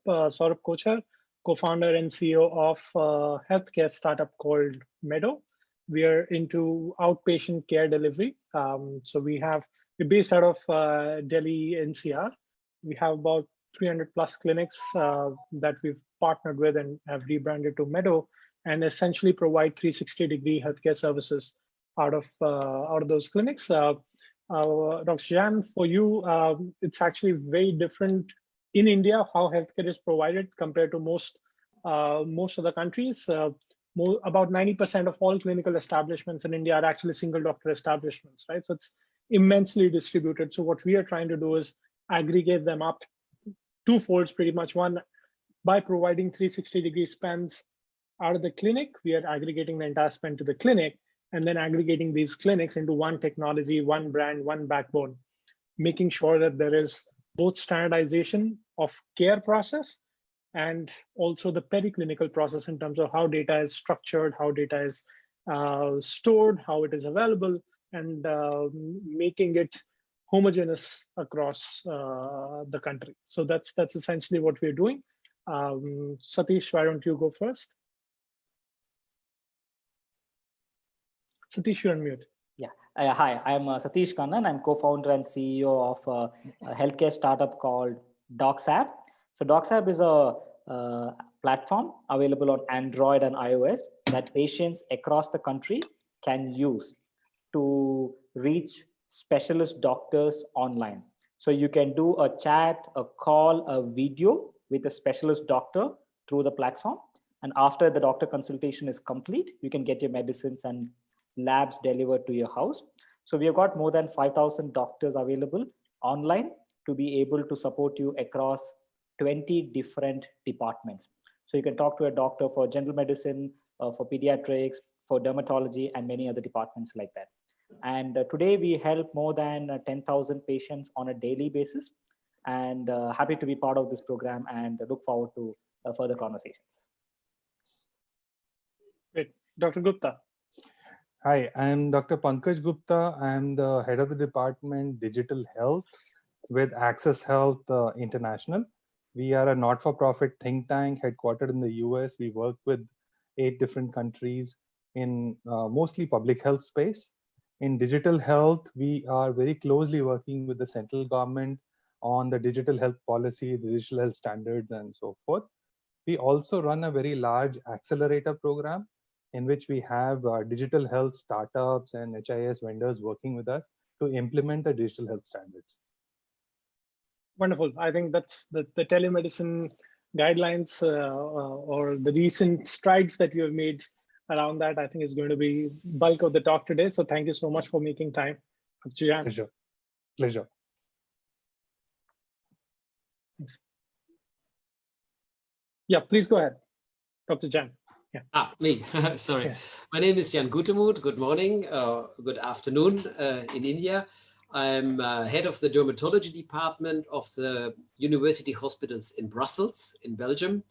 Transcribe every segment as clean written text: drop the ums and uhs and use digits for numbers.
Saurabh Kochhar, co-founder and CEO of a healthcare startup called Meddo. We are into outpatient care delivery. So we're based out of Delhi NCR. We have about 300 plus clinics that we've partnered with and have rebranded to Meddo, and essentially provide 360-degree healthcare services out of those clinics. Dr. Jan, for you, it's actually very different in India how healthcare is provided compared to most other countries. About 90% of all clinical establishments in India are actually single doctor establishments, right? So it's immensely distributed. So what we are trying to do is aggregate them up twofolds pretty much. One, by providing 360-degree spans out of the clinic, we are aggregating the entire spend to the clinic, and then aggregating these clinics into one technology, one brand, one backbone, making sure that there is both standardization of care process and also the periclinical process in terms of how data is structured, how data is stored, how it is available, and making it homogeneous across the country. So that's essentially what we're doing. Satish, why don't you go first? Satish, you're on mute. Yeah. Hi, I'm Satish Kannan. I'm co-founder and CEO of a healthcare startup called DocsApp. So DocsApp is a platform available on Android and iOS that patients across the country can use to reach specialist doctors online. So you can do a chat, a call, a video with a specialist doctor through the platform. And after the doctor consultation is complete, you can get your medicines and labs delivered to your house. So we have got more than 5,000 doctors available online to be able to support you across 20 different departments. So you can talk to a doctor for general medicine, for pediatrics, for dermatology, and many other departments like that. And today we help more than 10,000 patients on a daily basis, and happy to be part of this program and look forward to further conversations. Great. Dr. Gupta. Hi, I'm Dr. Pankaj Gupta. I'm the head of the department Digital Health with Access Health International. We are a not-for-profit think tank headquartered in the US. We work with 8 different countries in mostly public health space. In digital health, we are very closely working with the central government on the digital health policy, the digital health standards, and so forth. We also run a very large accelerator program in which we have digital health startups and HIS vendors working with us to implement the digital health standards. Wonderful. I think that's the telemedicine guidelines or the recent strides that you have made around that, I think is going to be bulk of the talk today. So thank you so much for making time. Pleasure. Pleasure. Thanks. Yeah, please go ahead, Dr. Jan. Yeah. Me. Sorry. Yeah. My name is Jan Gutermuth. Good morning, good afternoon in India. I'm head of the dermatology department of the university hospitals in Brussels, in Belgium.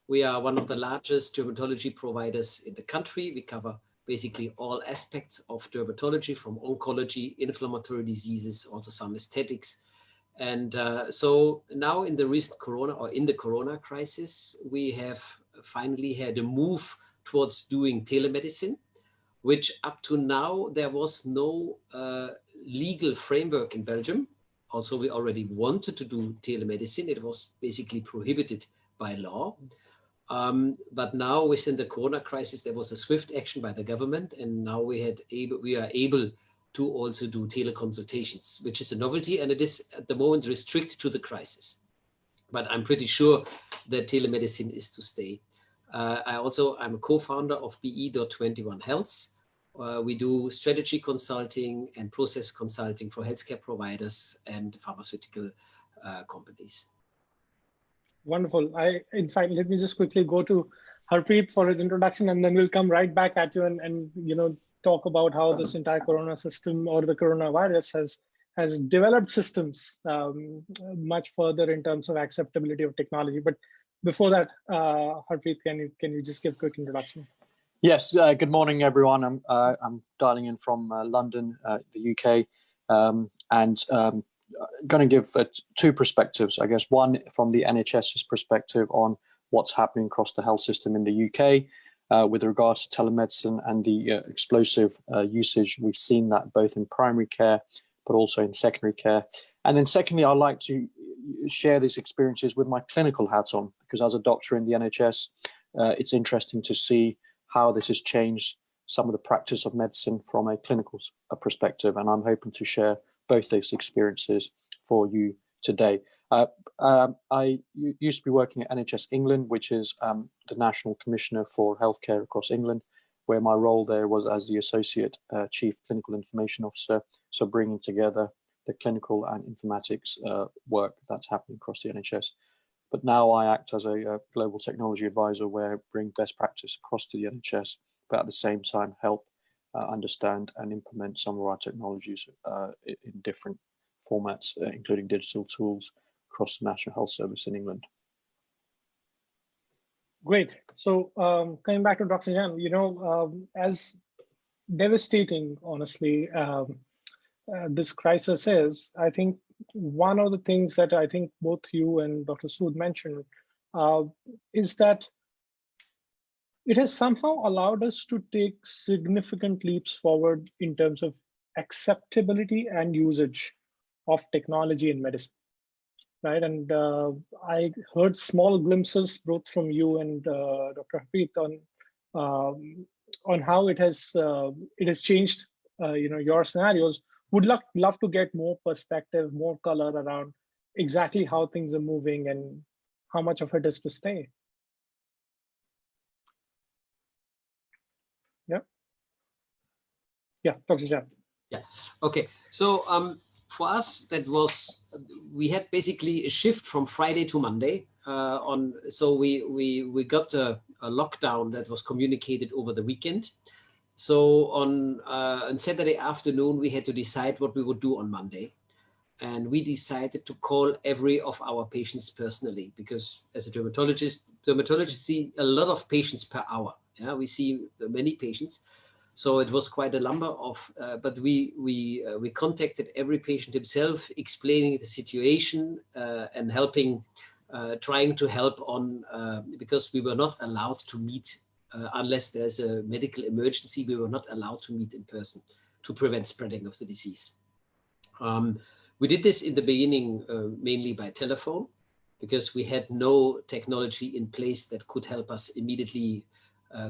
We are one of the largest dermatology providers in the country. We cover basically all aspects of dermatology, from oncology, inflammatory diseases, also some aesthetics. And so now in the recent corona crisis, we have finally had a move towards doing telemedicine, which up to now there was no legal framework in Belgium. Also, we already wanted to do telemedicine. It was basically prohibited by law. But now within the corona crisis, there was a swift action by the government, and now we are able to also do teleconsultations, which is a novelty, and it is at the moment restricted to the crisis. But I'm pretty sure that telemedicine is to stay. I'm a co-founder of BE.21 Health. We do strategy consulting and process consulting for healthcare providers and pharmaceutical companies. Wonderful. In fact, let me just quickly go to Harpreet for his introduction, and then we'll come right back at you and talk about how this entire corona system or the coronavirus has developed systems much further in terms of acceptability of technology. But before that, Harpreet, can you just give a quick introduction? Yes. Good morning, everyone. I'm dialing in from London, the UK, and going to give two perspectives, I guess. One from the NHS's perspective on what's happening across the health system in the UK with regards to telemedicine and the explosive usage. We've seen that both in primary care, but also in secondary care. And then secondly, I'd like to share these experiences with my clinical hats on, because as a doctor in the NHS, it's interesting to see how this has changed some of the practice of medicine from a clinical perspective. And I'm hoping to share both those experiences for you today. I used to be working at NHS England, which is the National Commissioner for Healthcare across England, where my role there was as the Associate Chief Clinical Information Officer, so bringing together the clinical and informatics work that's happening across the NHS. But now I act as a global technology advisor, where I bring best practice across to the NHS, but at the same time help understand and implement some of our technologies in different formats, including digital tools across the National Health Service in England. Great. So coming back to Dr. Jan, as devastating, honestly, this crisis is, I think one of the things that I think both you and Dr. Sood mentioned is that it has somehow allowed us to take significant leaps forward in terms of acceptability and usage of technology in medicine, right? And I heard small glimpses both from you and Dr. Harpreet on how it has changed, your scenarios. Would love to get more perspective, more color around exactly how things are moving and how much of it is to stay. Yeah, Dr. Jan. Yeah, okay. So for us, we had basically a shift from Friday to Monday so we got a lockdown that was communicated over the weekend. So on Saturday afternoon, we had to decide what we would do on Monday. And we decided to call every of our patients personally, because as a dermatologist see a lot of patients per hour. Yeah, we see many patients. So it was quite a number of, but we contacted every patient himself, explaining the situation and helping, trying to help on, because we were not allowed to meet unless there's a medical emergency. We were not allowed to meet in person to prevent spreading of the disease. We did this in the beginning mainly by telephone, because we had no technology in place that could help us immediately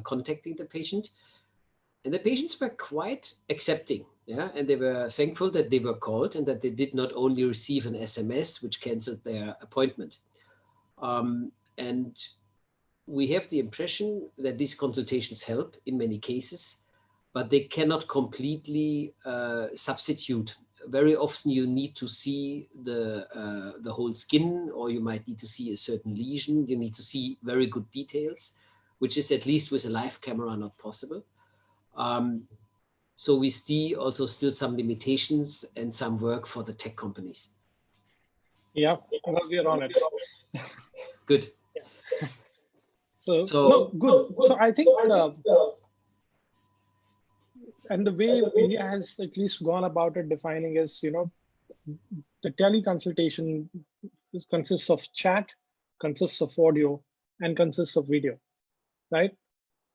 contacting the patient. And the patients were quite accepting, yeah, and they were thankful that they were called and that they did not only receive an SMS which canceled their appointment. And we have the impression that these consultations help in many cases, but they cannot completely substitute. Very often you need to see the whole skin, or you might need to see a certain lesion. You need to see very good details, which is at least with a live camera not possible. So we see also still some limitations and some work for the tech companies. Yeah, well, we are on it. Good. So no, good. So I think, and the way India has at least gone about it defining is, the teleconsultation consists of chat, consists of audio, and consists of video, right?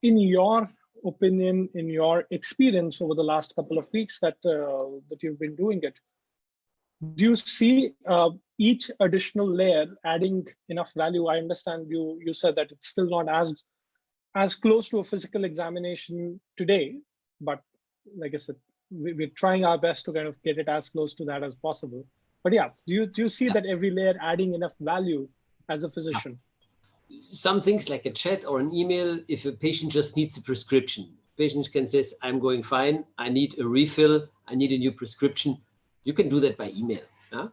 In your opinion, in your experience over the last couple of weeks that you've been doing it, do you see each additional layer adding enough value? I understand you said that it's still not as close to a physical examination today, but like I said, we're trying our best to kind of get it as close to that as possible. But yeah, do you see that every layer adding enough value as a physician? Some things like a chat or an email, if a patient just needs a prescription, patient can say, I'm going fine, I need a refill, I need a new prescription. You can do that by email. Yeah?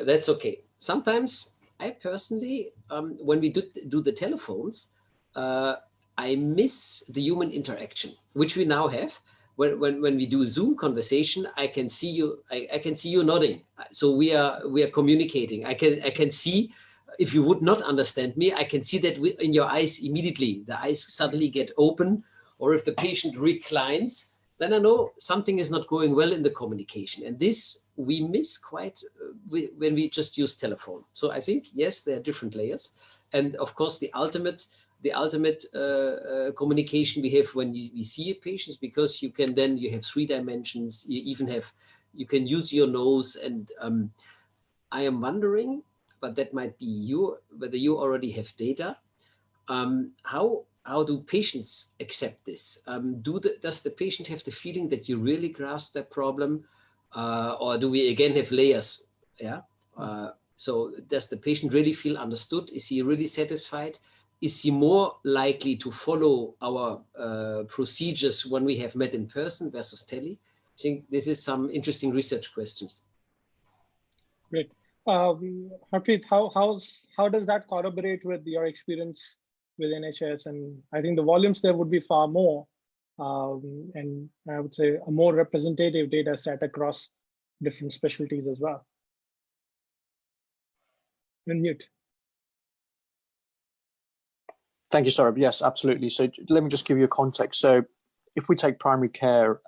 That's okay. Sometimes I personally, when we do the telephones, I miss the human interaction, which we now have. When we do Zoom conversation, I can see you. I can see you nodding. So we are communicating. I can see. If you would not understand me, I can see that in your eyes immediately. The eyes suddenly get open, or if the patient reclines, then I know something is not going well in the communication. And this we miss quite when we just use telephone. So I think, yes, there are different layers. And of course, the ultimate communication we have when we see a patient, because you can then, you have 3 dimensions, you even have, you can use your nose. And I am wondering, but that might be you, whether you already have data. How do patients accept this? Does the patient have the feeling that you really grasp their problem? Or do we again have layers? Yeah. So does the patient really feel understood? Is he really satisfied? Is he more likely to follow our procedures when we have met in person versus tele? I think this is some interesting research questions. Great. Harpreet, how does that corroborate with your experience with NHS? And I think the volumes there would be far more, and I would say a more representative data set across different specialties as well. Mute. Thank you, Saurabh. Yes, absolutely. So let me just give you a context. So if we take primary care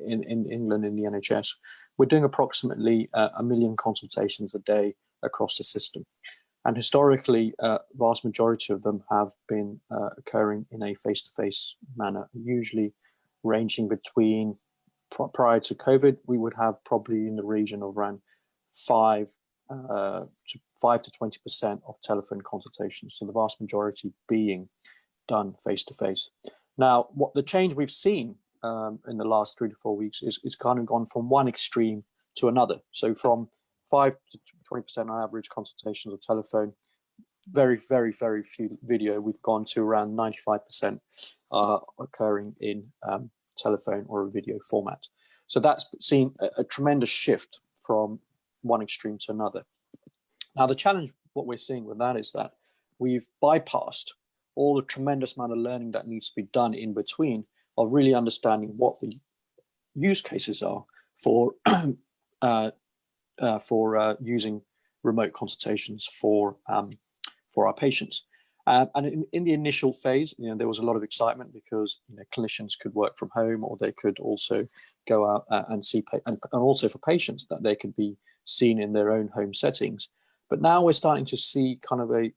in England in the NHS, we're doing approximately 1 million consultations a day across the system. And historically, vast majority of them have been occurring in a face-to-face manner, usually ranging between, prior to COVID, we would have probably in the region of around 5 to 20% of telephone consultations. So the vast majority being done face-to-face. Now, what the change we've seen in the last 3 to 4 weeks is kind of gone from one extreme to another. So from 5 to 20% on average consultations of telephone, very, very, very few video. We've gone to around 95% occurring in telephone or a video format. So that's seen a tremendous shift from one extreme to another. Now, the challenge, what we're seeing with that is that we've bypassed all the tremendous amount of learning that needs to be done in between of really understanding what the use cases are for using remote consultations for our patients. And in the initial phase, there was a lot of excitement because clinicians could work from home, or they could also go out and see, and also for patients that they could be seen in their own home settings. But now we're starting to see kind of a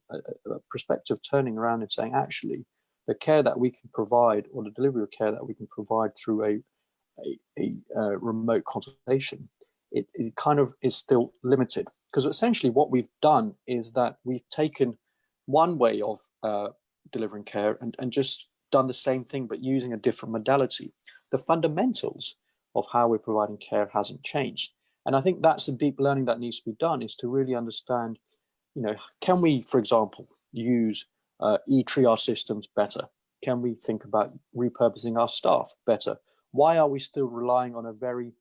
perspective turning around and saying, actually, the care that we can provide, or the delivery of care that we can provide through a remote consultation, it kind of is still limited. Because essentially what we've done is that we've taken one way of delivering care and just done the same thing, but using a different modality. The fundamentals of how we're providing care hasn't changed. And I think that's the deep learning that needs to be done, is to really understand, can we, for example, use e-triage systems better? Can we think about repurposing our staff better? Why are we still relying on a very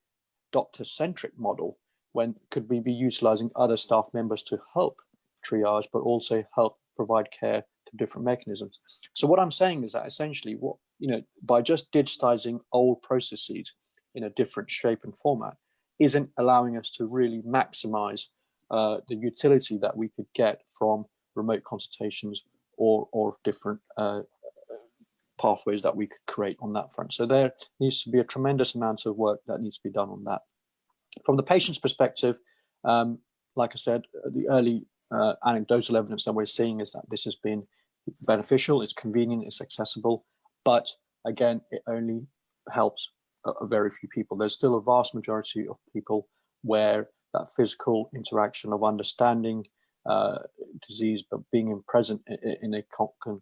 doctor-centric model when could we be utilizing other staff members to help triage, but also help provide care to different mechanisms? So what I'm saying is that essentially by just digitizing old processes in a different shape and format isn't allowing us to really maximize the utility that we could get from remote consultations or different pathways that we could create on that front. So there needs to be a tremendous amount of work that needs to be done on that. From the patient's perspective, like I said, the early anecdotal evidence that we're seeing is that this has been beneficial, it's convenient, it's accessible, but again, it only helps a very few people. There's still a vast majority of people where that physical interaction of understanding disease, but being present in a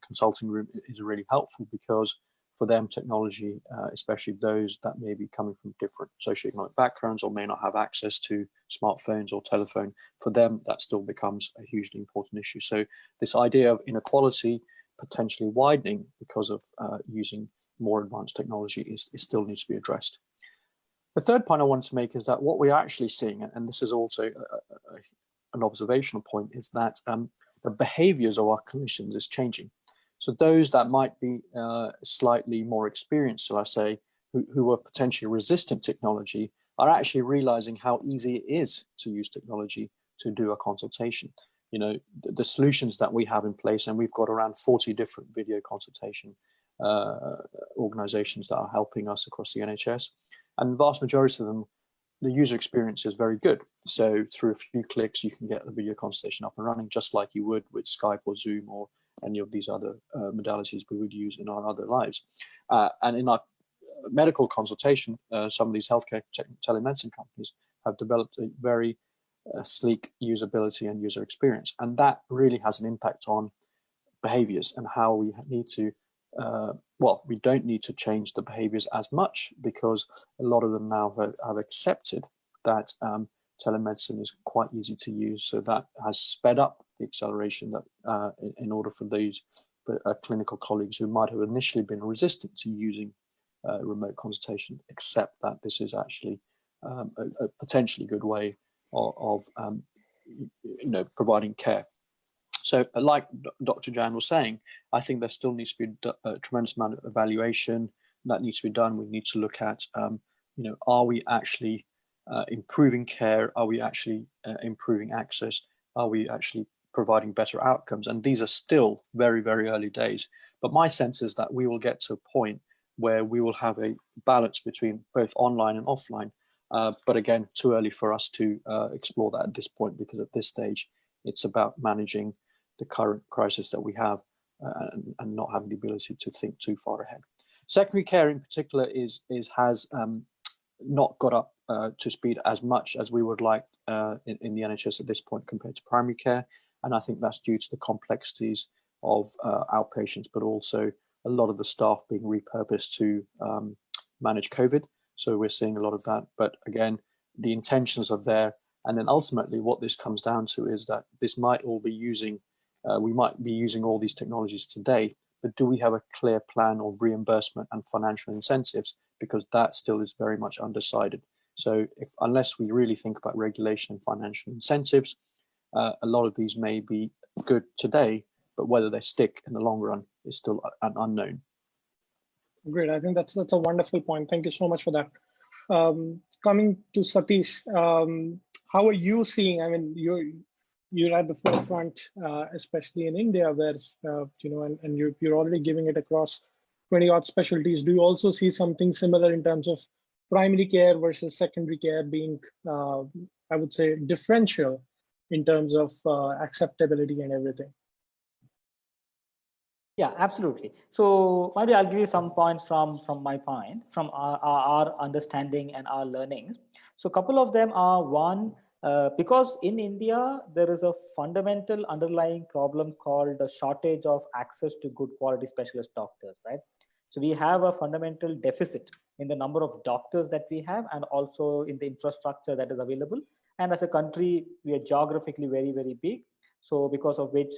consulting room is really helpful, because for them, technology, especially those that may be coming from different socioeconomic backgrounds or may not have access to smartphones or telephone, for them, that still becomes a hugely important issue. So this idea of inequality potentially widening because of using more advanced technology is still needs to be addressed. The third point I wanted to make is that what we're actually seeing, and this is also an observational point, is that the behaviors of our clinicians is changing. So those that might be slightly more experienced, so I say, who are potentially resistant to technology, are actually realizing how easy it is to use technology to do a consultation. The solutions that we have in place, and we've got around 40 different video consultation organizations that are helping us across the NHS. And the vast majority of them, the user experience is very good. So through a few clicks, you can get the video consultation up and running, just like you would with Skype or Zoom or any of these other modalities we would use in our other lives. And in our medical consultation, some of these healthcare telemedicine companies have developed a very sleek usability and user experience. And that really has an impact on behaviors and how we need to, well, we don't need to change the behaviors as much, because a lot of them now have accepted that telemedicine is quite easy to use. So that has sped up the acceleration that in order for these clinical colleagues who might have initially been resistant to using remote consultation, accept that this is actually a potentially good way of providing care. So like Dr. Jan was saying, I think there still needs to be a tremendous amount of evaluation that needs to be done. We need to look at, are we actually improving care? Are we actually improving access? Are we actually providing better outcomes? And these are still very, very early days. But my sense is that we will get to a point where we will have a balance between both online and offline. But again, too early for us to explore that at this point, because at this stage, it's about managing the current crisis that we have and not having the ability to think too far ahead. Secondary care in particular has not got up to speed as much as we would like in the NHS at this point compared to primary care. And I think that's due to the complexities of outpatients, but also a lot of the staff being repurposed to manage COVID. So we're seeing a lot of that. But again, the intentions are there. And then ultimately what this comes down to is that this might all be using, we might be using all these technologies today, but do we have a clear plan of reimbursement and financial incentives? Because that still is very much undecided. So unless we really think about regulation and financial incentives, a lot of these may be good today, but whether they stick in the long run is still an unknown. Great. I think that's a wonderful point. Thank you so much for that. Coming to Satish, how are you seeing? I mean, you're at the forefront, especially in India, where and you're already giving it across 20-odd specialties. Do you also see something similar in terms of primary care versus secondary care being, I would say, differential in terms of acceptability and everything? Yeah, absolutely. So maybe I'll give you some points from my point, from our understanding and our learnings. So a couple of them are, one, because in India, there is a fundamental underlying problem called the shortage of access to good quality specialist doctors, right? So we have a fundamental deficit in the number of doctors that we have, and also in the infrastructure that is available. And as a country, we are geographically very, very big. So because of which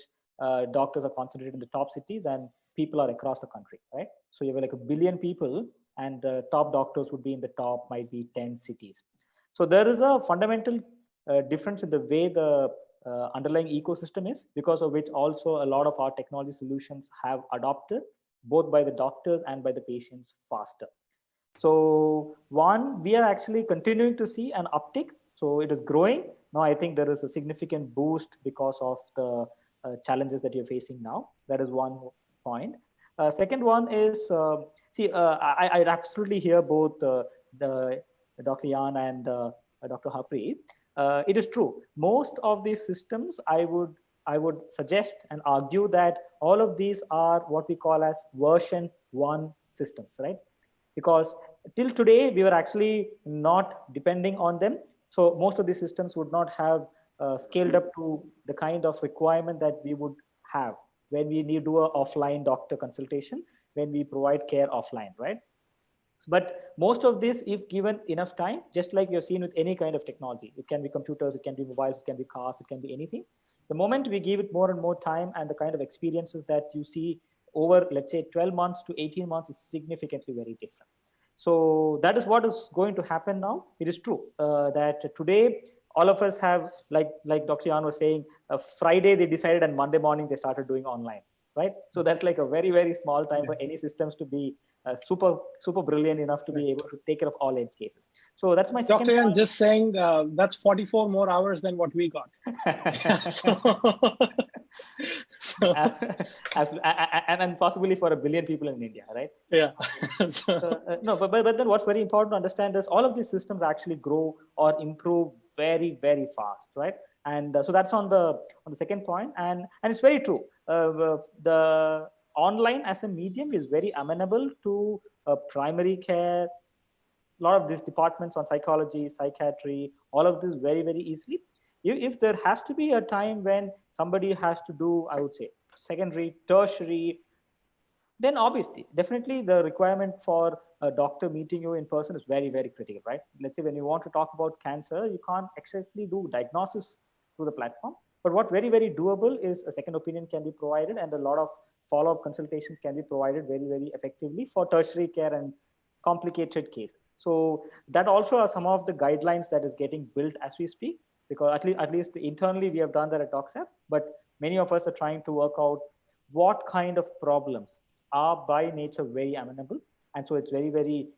doctors are concentrated in the top cities and people are across the country, right? So you have like 1 billion people, and top doctors would be in the top, might be 10 cities. So there is a fundamental difference in the way the underlying ecosystem is, because of which also a lot of our technology solutions have adopted both by the doctors and by the patients faster. So one, we are actually continuing to see an uptick. So it is growing. Now I think there is a significant boost because of the challenges that you're facing now. That is one point. Second one is, I absolutely hear both Dr. Jan and Dr. Harpreet. It is true. Most of these systems, I would suggest and argue that all of these are what we call as version 1 systems, right? Because till today, we were actually not depending on them. So most of these systems would not have scaled up to the kind of requirement that we would have when we need to do an offline doctor consultation, when we provide care offline, right? But most of this, if given enough time, just like you've seen with any kind of technology, it can be computers, it can be mobiles, it can be cars, it can be anything. The moment we give it more and more time, and the kind of experiences that you see over, let's say, 12 months to 18 months is significantly very different. So that is what is going to happen now. It is true that today, all of us have, like Dr. Jan was saying, Friday they decided and Monday morning they started doing online, right? So that's like a very, very small time for any systems to be super brilliant enough to be able to take care of all edge cases. So that's my second Dr. Jan point. just saying that's 44 more hours than what we got. So, and possibly for 1 billion people in India, right? yeah. No, but then what's very important to understand is all of these systems actually grow or improve very, very fast, right? And so that's on the second point, and it's very true. The online as a medium is very amenable to primary care. A lot of these departments on psychology, psychiatry, all of this very, very easily. If there has to be a time when somebody has to do, I would say, secondary, tertiary, then obviously, definitely the requirement for a doctor meeting you in person is very, very critical, right? Let's say when you want to talk about cancer, you can't exactly do diagnosis through the platform. But what very, very doable is a second opinion can be provided, and a lot of follow-up consultations can be provided very, very effectively for tertiary care and complicated cases. So that also are some of the guidelines that is getting built as we speak, because at least internally we have done that at DocsApp, but many of us are trying to work out what kind of problems are by nature very amenable. And so it's very, very,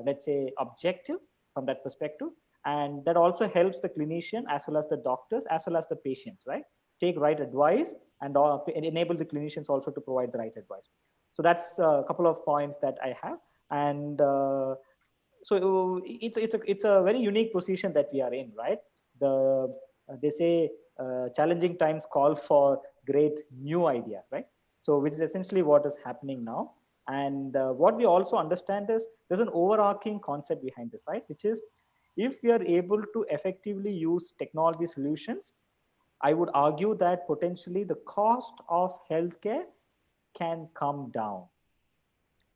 let's say, objective from that perspective. And that also helps the clinician as well as the doctors, as well as the patients, right? Take right advice and enable the clinicians also to provide the right advice. So that's a couple of points that I have. And so it's a very unique position that we are in, right? They say challenging times call for great new ideas, right? So which is essentially what is happening now. And what we also understand is there's an overarching concept behind this, right? Which is if we are able to effectively use technology solutions, I would argue that potentially the cost of healthcare can come down,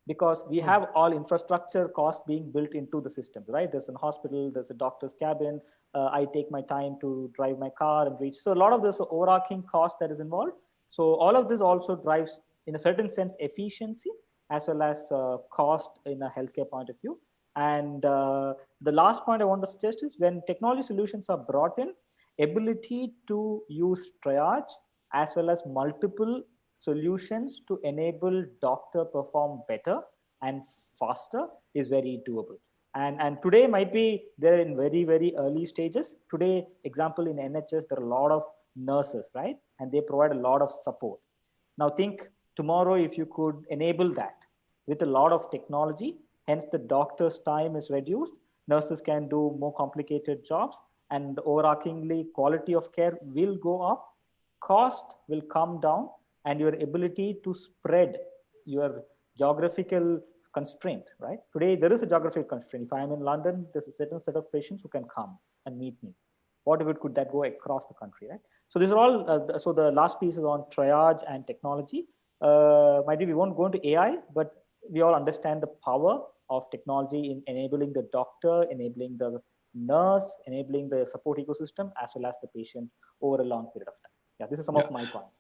because we have all infrastructure costs being built into the systems, right? There's a hospital, there's a doctor's cabin. I take my time to drive my car and reach. So a lot of this overarching cost that is involved. So all of this also drives, in a certain sense, efficiency as well as cost in a healthcare point of view. And the last point I want to suggest is when technology solutions are brought in, ability to use triage as well as multiple solutions to enable doctor perform better and faster is very doable. And today might be they're in very, very early stages. Today, example in NHS, there are a lot of nurses, right? And they provide a lot of support. Now think tomorrow if you could enable that with a lot of technology, hence the doctor's time is reduced, nurses can do more complicated jobs, and overarchingly quality of care will go up, cost will come down, and your ability to spread your geographical constraint, right? Today, there is a geographical constraint. If I am in London, there's a certain set of patients who can come and meet me. What if it could that go across the country, right? So these are all, so the last piece is on triage and technology. Maybe we won't go into AI, but we all understand the power of technology in enabling the doctor, enabling the nurse, enabling the support ecosystem, as well as the patient over a long period of time. Yeah, this is some of my points.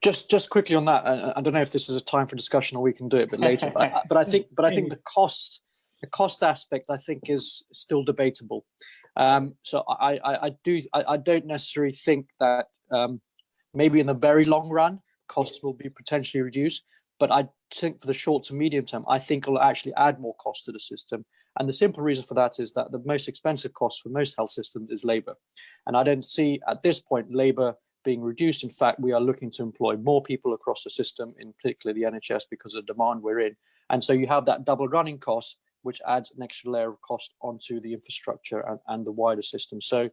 Just quickly on that, I don't know if this is a time for discussion or we can do it a bit later. but I think the cost aspect I think is still debatable. So I don't necessarily think that maybe in the very long run costs will be potentially reduced, but I think for the short to medium term, I think it'll actually add more cost to the system. And the simple reason for that is that the most expensive cost for most health systems is labor, and I don't see at this point labor being reduced. In fact, we are looking to employ more people across the system, in particular the NHS, because of the demand we're in. And so you have that double running cost, which adds an extra layer of cost onto the infrastructure and the wider system. So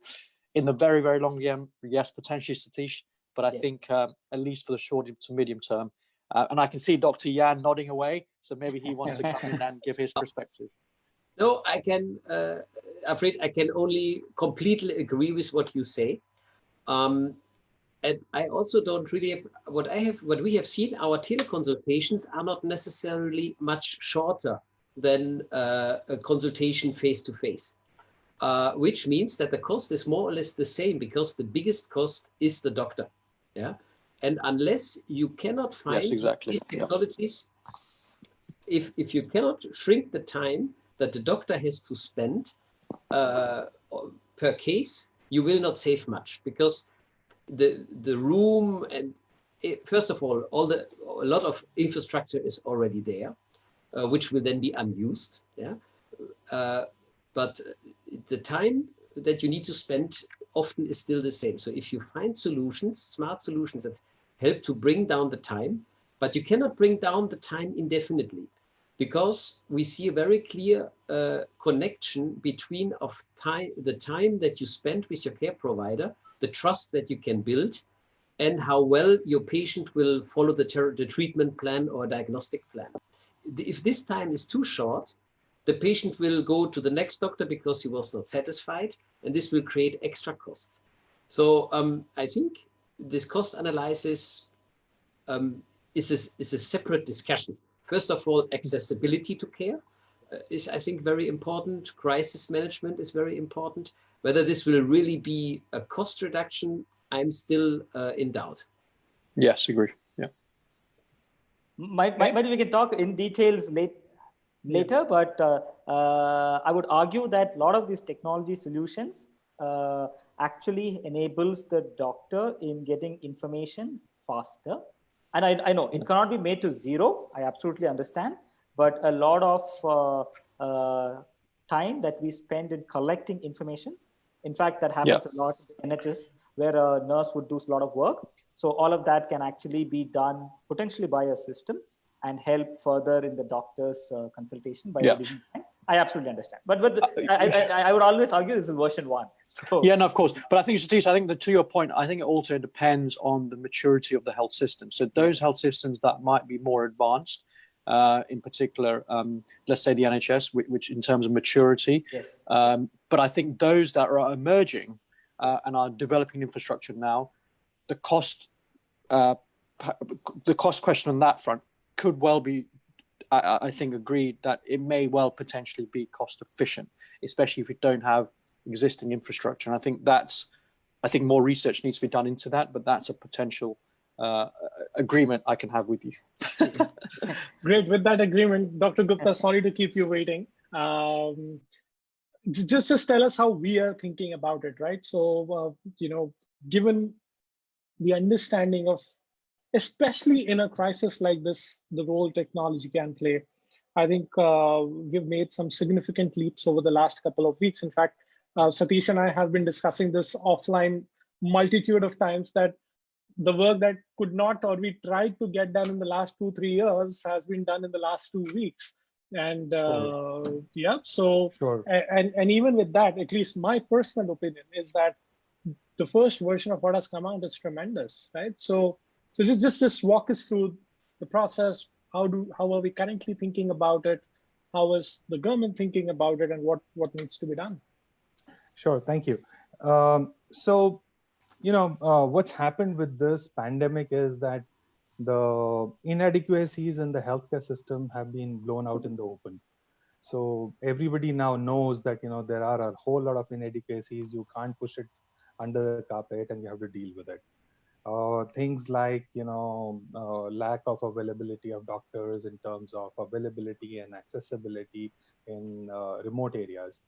in the very, very long term, yes, potentially Satish, but I think at least for the short to medium term, and I can see Dr. Yan nodding away, so maybe he wants to come in and give his perspective. No, I can, Harpreet, I can only completely agree with what you say. And I also don't really have, what we have seen, our teleconsultations are not necessarily much shorter than a consultation face-to-face, which means that the cost is more or less the same, because the biggest cost is the doctor. Yeah. And unless you cannot find these technologies, if you cannot shrink the time that the doctor has to spend per case, you will not save much, because the room and first of all, a lot of infrastructure is already there, which will then be unused. Yeah, but the time that you need to spend often is still the same. So if you find solutions, smart solutions that help to bring down the time, but you cannot bring down the time indefinitely, because we see a very clear connection between the time that you spend with your care provider, the trust that you can build, and how well your patient will follow the treatment plan or diagnostic plan. If this time is too short, the patient will go to the next doctor because he was not satisfied, and this will create extra costs. So I think this cost analysis is a separate discussion. First of all, accessibility to care is, I think, very important. Crisis management is very important. Whether this will really be a cost reduction, I'm still in doubt. Yes, agree. Yeah. Maybe we can talk in details later, but I would argue that a lot of these technology solutions actually enables the doctor in getting information faster. And I know it cannot be made to zero. I absolutely understand. But a lot of time that we spend in collecting information, in fact, that happens a lot in the NHS, where a nurse would do a lot of work. So all of that can actually be done potentially by a system and help further in the doctor's consultation by reducing time. I absolutely understand. But I would always argue this is version 1. So yeah, no, of course. But I think, Satish, I think that to your point, I think it also depends on the maturity of the health system. So those health systems that might be more advanced, in particular, let's say the NHS, which in terms of maturity. Yes. But I think those that are emerging and are developing infrastructure now, the cost question on that front could well be, I think, agreed that it may well potentially be cost efficient, especially if you don't have existing infrastructure. And I think more research needs to be done into that, but that's a potential agreement I can have with you. Great. With that agreement, Dr. Gupta, sorry to keep you waiting. Just tell us how we are thinking about it, right? So, given the understanding of, especially in a crisis like this, the role technology can play, I think we've made some significant leaps over the last couple of weeks. In fact, Satish and I have been discussing this offline multitude of times, that the work that could not, or we tried to get done in the last 2-3 years, has been done in the last 2 weeks. And yeah, so sure. And even with that, at least my personal opinion is that the first version of what has come out is tremendous, right? So just walk us through the process. How are we currently thinking about it? How is the government thinking about it, and what needs to be done? Sure, thank you. So, what's happened with this pandemic is that the inadequacies in the healthcare system have been blown out in the open. So everybody now knows that, there are a whole lot of inadequacies. You can't push it under the carpet, and you have to deal with it. Things like, lack of availability of doctors in terms of availability and accessibility in remote areas.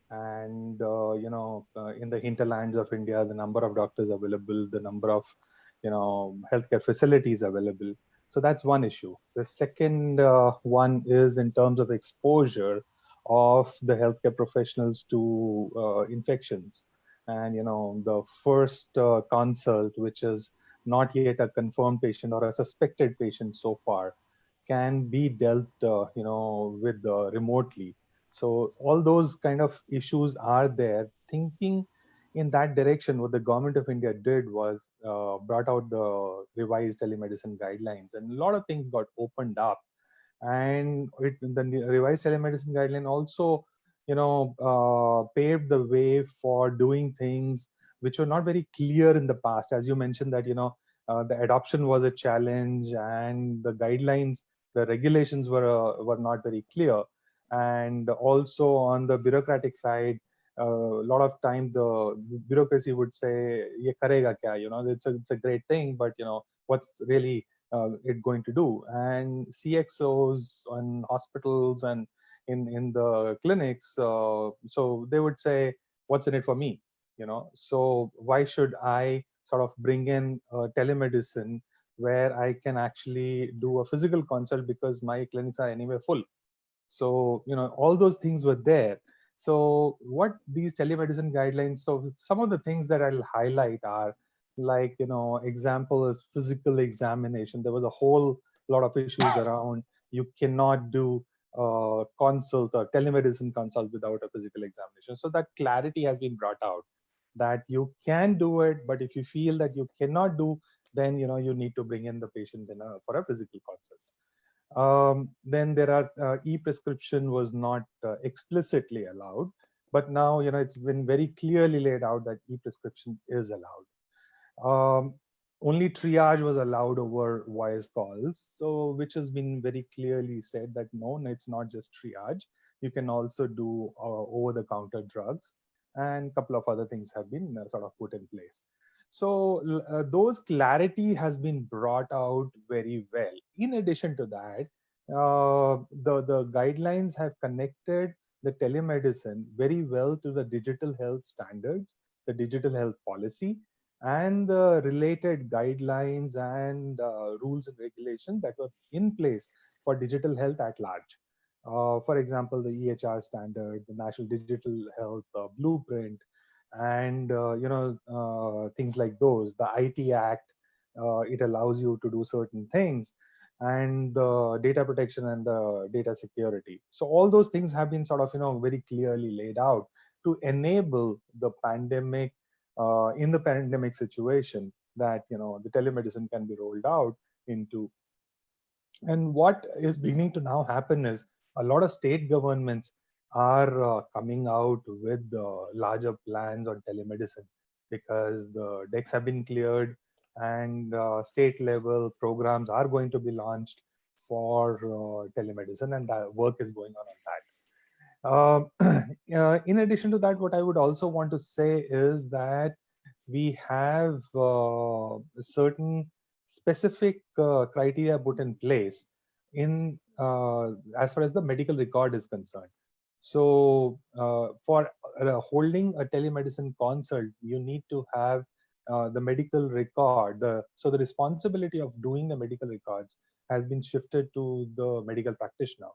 And, in the hinterlands of India, the number of doctors available, the number of, healthcare facilities available. So that's one issue. The second one is in terms of exposure of the healthcare professionals to infections. And, the first consult, which is not yet a confirmed patient or a suspected patient so far, can be dealt, with remotely. So all those kind of issues are there. Thinking in that direction, what the government of India did was brought out the revised telemedicine guidelines, and a lot of things got opened up. And the revised telemedicine guideline also, paved the way for doing things which were not very clear in the past. As you mentioned that, the adoption was a challenge, and the guidelines, the regulations were not very clear. And also on the bureaucratic side, a lot of time the bureaucracy would say, "Ye karega kya?" It's a great thing, but what's really it going to do? And CXOs on hospitals and in the clinics, so they would say, "What's in it for me?" So why should I sort of bring in telemedicine where I can actually do a physical consult because my clinics are anyway full? So all those things were there. So what these telemedicine guidelines, so some of the things that I'll highlight are like, example is physical examination. There was a whole lot of issues around you cannot do consult or telemedicine consult without a physical examination. So that clarity has been brought out that you can do it, but if you feel that you cannot do, then you need to bring in the patient for a physical consult. Then there are e-prescription was not explicitly allowed, but now it's been very clearly laid out that e-prescription is allowed. Only triage was allowed over voice calls, so which has been very clearly said that no, it's not just triage. You can also do over-the-counter drugs, and a couple of other things have been sort of put in place. So those clarity has been brought out very well. In addition to that, the guidelines have connected the telemedicine very well to the digital health standards, the digital health policy, and the related guidelines and rules and regulations that were in place for digital health at large. For example, the EHR standard, the National Digital Health Blueprint, and things like those. The IT Act, it allows you to do certain things, and the data protection and the data security. So all those things have been sort of very clearly laid out to enable the pandemic, in the pandemic situation, that the telemedicine can be rolled out into. And what is beginning to now happen is a lot of state governments are coming out with larger plans on telemedicine, because the decks have been cleared and state level programs are going to be launched for telemedicine, and that work is going on that. In addition to that, what I would also want to say is that we have certain specific criteria put in place in as far as the medical record is concerned. So for holding a telemedicine consult, you need to have the medical record. So the responsibility of doing the medical records has been shifted to the medical practitioner.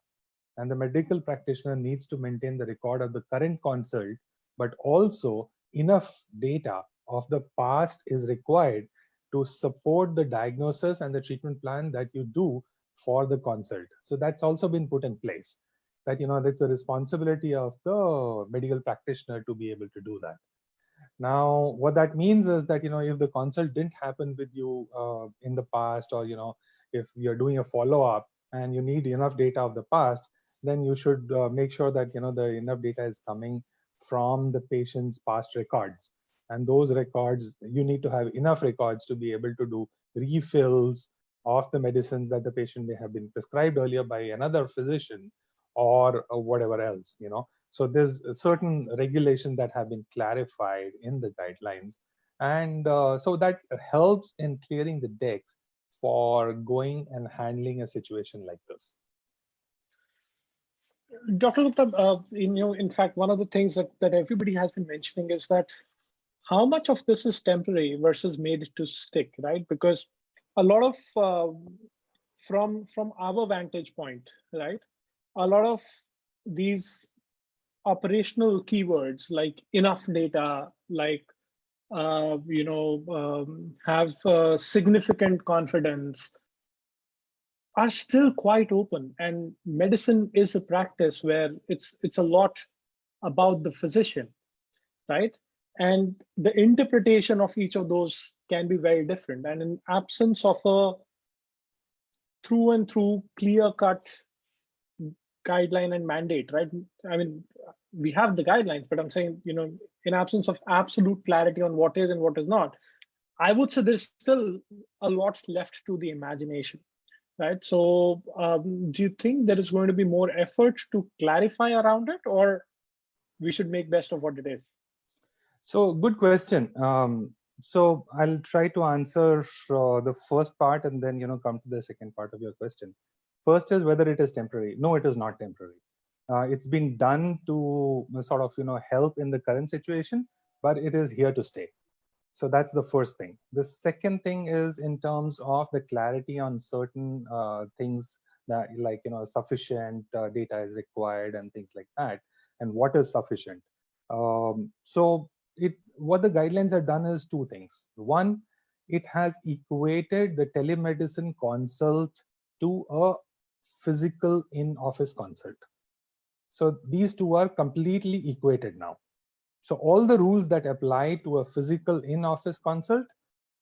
And the medical practitioner needs to maintain the record of the current consult, but also enough data of the past is required to support the diagnosis and the treatment plan that you do for the consult. So that's also been put in place, that that's the responsibility of the medical practitioner to be able to do that. Now, what that means is that if the consult didn't happen with you in the past, or if you're doing a follow-up and you need enough data of the past, then you should make sure that the enough data is coming from the patient's past records. And those records, you need to have enough records to be able to do refills of the medicines that the patient may have been prescribed earlier by another physician, or whatever else. So there's certain regulations that have been clarified in the guidelines, and so that helps in clearing the decks for going and handling a situation like this. Dr. Gupta, in fact, one of the things that everybody has been mentioning is that how much of this is temporary versus made to stick, right? Because a lot of, from our vantage point, right, a lot of these operational keywords like enough data, like have significant confidence, are still quite open. And medicine is a practice where it's a lot about the physician, right? And the interpretation of each of those can be very different. And in absence of a through and through clear-cut guideline and mandate, right? I mean, we have the guidelines, but I'm saying, in absence of absolute clarity on what is and what is not, I would say there's still a lot left to the imagination, right? So do you think there is going to be more effort to clarify around it, or we should make best of what it is? So good question. So I'll try to answer the first part and then come to the second part of your question. First is whether it is temporary. No, it is not temporary. It's been done to sort of help in the current situation, but it is here to stay. So that's the first thing. The second thing is in terms of the clarity on certain things that, like sufficient data is required and things like that. and what is sufficient. So what the guidelines have done is two things. One, it has equated the telemedicine consult to a physical in-office consult. So these two are completely equated now. So all the rules that apply to a physical in-office consult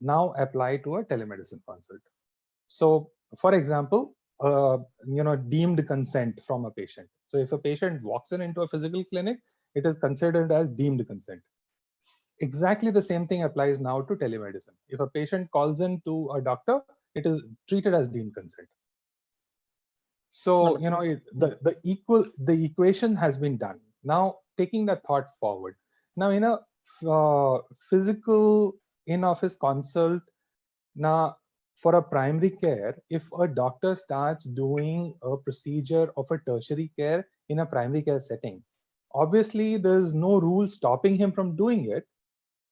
now apply to a telemedicine consult. So for example, deemed consent from a patient. So if a patient walks into a physical clinic, it is considered as deemed consent. Exactly the same thing applies now to telemedicine. If a patient calls in to a doctor, it is treated as deemed consent. So the equation has been done. Now taking that thought forward. Now in a physical in-office consult, now for a primary care, if a doctor starts doing a procedure of a tertiary care in a primary care setting, obviously there's no rule stopping him from doing it.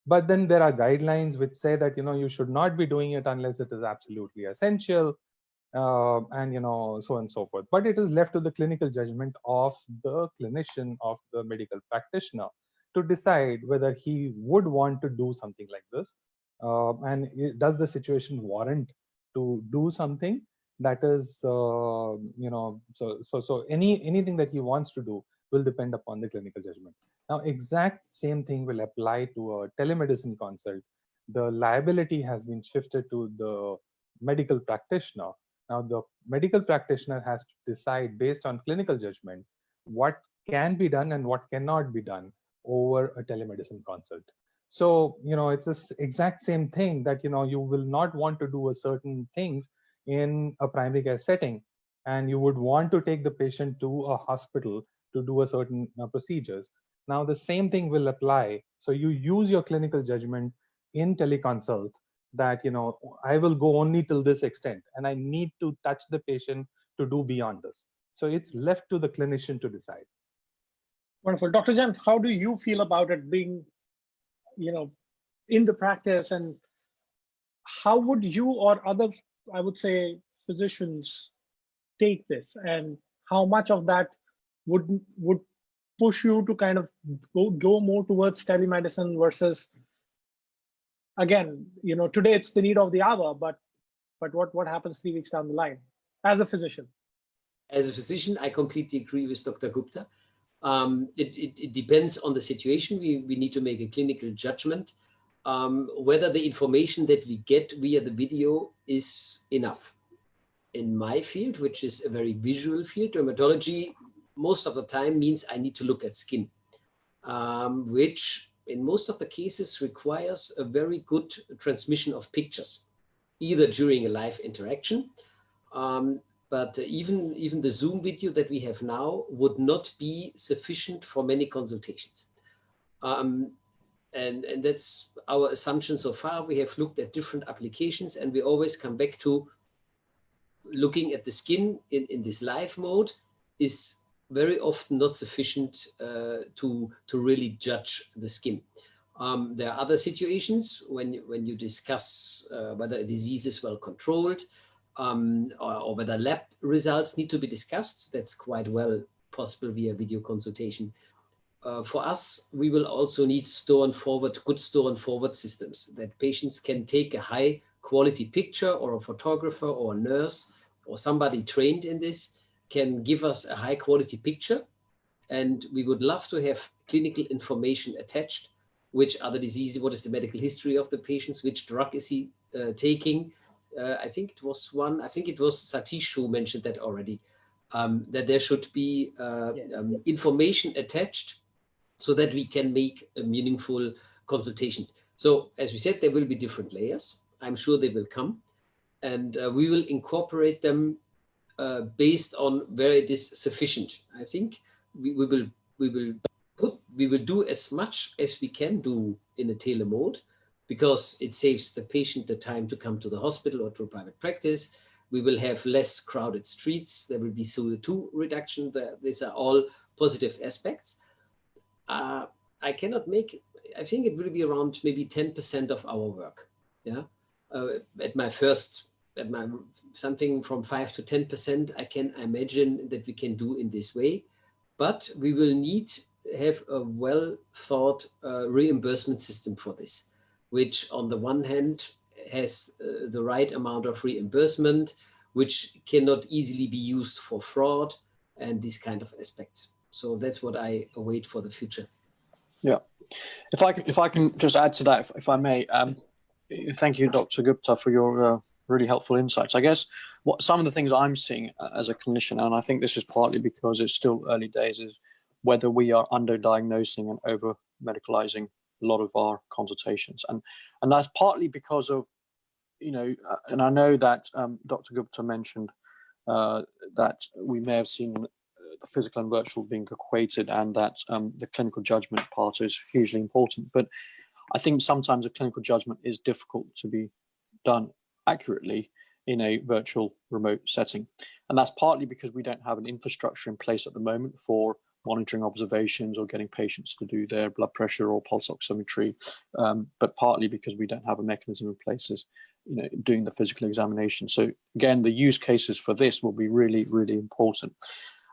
But then there are guidelines which say that you should not be doing it unless it is absolutely essential, and so on and so forth. But it is left to the clinical judgment of the clinician, of the medical practitioner, to decide whether he would want to do something like this, and does the situation warrant to do something that is so anything that he wants to do will depend upon the clinical judgment. Now exact same thing will apply to a telemedicine consult. The liability has been shifted to the medical practitioner. Now the medical practitioner has to decide based on clinical judgment what can be done and what cannot be done over a telemedicine consult. So it's the exact same thing that you will not want to do a certain things in a primary care setting, and you would want to take the patient to a hospital to do a certain procedures. Now the same thing will apply. So you use your clinical judgment in teleconsult that I will go only till this extent, and I need to touch the patient to do beyond this. So it's left to the clinician to decide. Wonderful. Dr. Jan, how do you feel about it being in the practice, and how would you or other, I would say, physicians take this, and how much of that would push you to kind of go more towards telemedicine versus, again, today it's the need of the hour, but what happens 3 weeks down the line as a physician? As a physician, I completely agree with Dr. Gupta. It depends on the situation. We need to make a clinical judgment whether the information that we get via the video is enough. In my field, which is a very visual field, dermatology, most of the time means I need to look at skin, which in most of the cases requires a very good transmission of pictures, either during a live interaction, but even the Zoom video that we have now would not be sufficient for many consultations. And that's our assumption so far. We have looked at different applications, and we always come back to looking at the skin in this live mode is very often not sufficient to really judge the skin. There are other situations when you discuss whether a disease is well controlled, or whether lab results need to be discussed. That's quite well possible via video consultation. For us, we will also need good store and forward systems that patients can take a high quality picture, or a photographer or a nurse or somebody trained in this can give us a high quality picture. And we would love to have clinical information attached. Which are the diseases? What is the medical history of the patients? Which drug is he taking? I think it was Satish who mentioned that already, that there should be information attached so that we can make a meaningful consultation. So as we said, there will be different layers. I'm sure they will come, and we will incorporate them based on where it is sufficient. I think we will do as much as we can do in a tele mode, because it saves the patient the time to come to the hospital or to a private practice. We will have less crowded streets. There will be CO2 reduction. These are all positive aspects. I think it will be around maybe 10% of our work. Yeah. Something from 5 to 10%, I can imagine that we can do in this way. But we will need have a well thought reimbursement system for this, which on the one hand has the right amount of reimbursement, which cannot easily be used for fraud and these kind of aspects. So that's what I await for the future. Yeah. If I can just add to that, if I may, thank you, Dr. Gupta, for your really helpful insights. I guess what some of the things I'm seeing as a clinician, and I think this is partly because it's still early days, is whether we are underdiagnosing and over medicalizing a lot of our consultations, and that's partly because of, you know, and I know that Dr. Gupta mentioned that we may have seen the physical and virtual being equated, and that the clinical judgment part is hugely important. But I think sometimes a clinical judgment is difficult to be done accurately in a virtual remote setting. And that's partly because we don't have an infrastructure in place at the moment for monitoring observations or getting patients to do their blood pressure or pulse oximetry, but partly because we don't have a mechanism in place as, you know, doing the physical examination. So again, the use cases for this will be really, really important.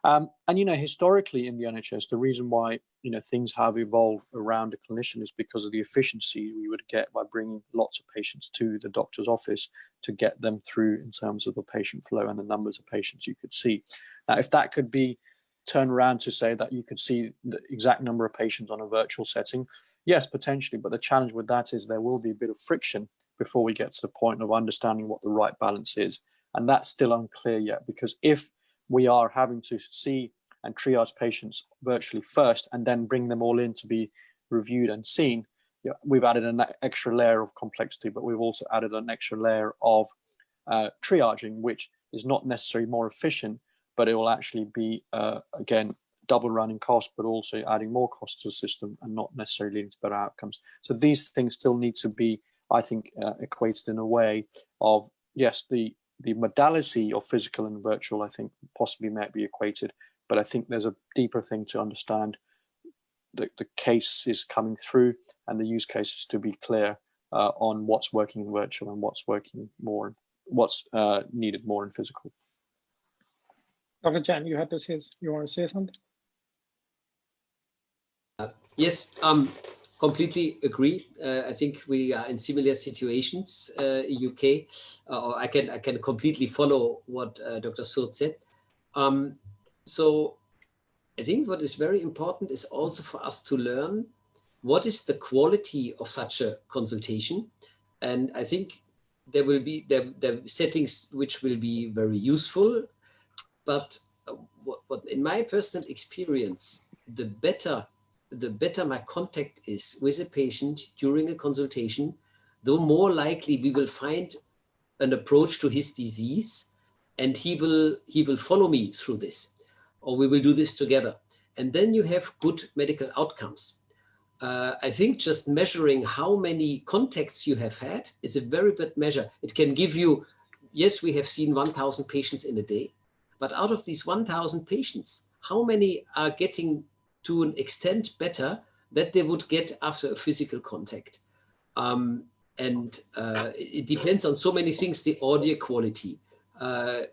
And, you know, historically in the NHS, the reason why, you know, things have evolved around a clinician is because of the efficiency we would get by bringing lots of patients to the doctor's office to get them through in terms of the patient flow and the numbers of patients you could see. Now, if that could be turned around to say that you could see the exact number of patients on a virtual setting, yes, potentially. But the challenge with that is there will be a bit of friction before we get to the point of understanding what the right balance is. And that's still unclear yet, because if we are having to see and triage patients virtually first and then bring them all in to be reviewed and seen, you know, we've added an extra layer of complexity, but we've also added an extra layer of triaging, which is not necessarily more efficient, but it will actually be, again, double running cost, but also adding more cost to the system and not necessarily leading to better outcomes. So these things still need to be, I think, equated in a way of, yes, the modality of physical and virtual, I think, possibly might be equated, but I think there's a deeper thing to understand. The case is coming through and the use cases to be clear on what's working in virtual and what's working more, what's needed more in physical. Dr. Chan, you want to say something? Yes, completely agree. I think we are in similar situations in UK. Or I can completely follow what Dr. Sood said. So I think what is very important is also for us to learn what is the quality of such a consultation. And I think there will be the settings which will be very useful. But what in my personal experience, the better my contact is with a patient during a consultation, the more likely we will find an approach to his disease, and he will follow me through this, or we will do this together. And then you have good medical outcomes. I think just measuring how many contacts you have had is a very good measure. It can give you, yes, we have seen 1,000 patients in a day, but out of these 1,000 patients, how many are getting to an extent better that they would get after a physical contact? It depends on so many things, the audio quality. Are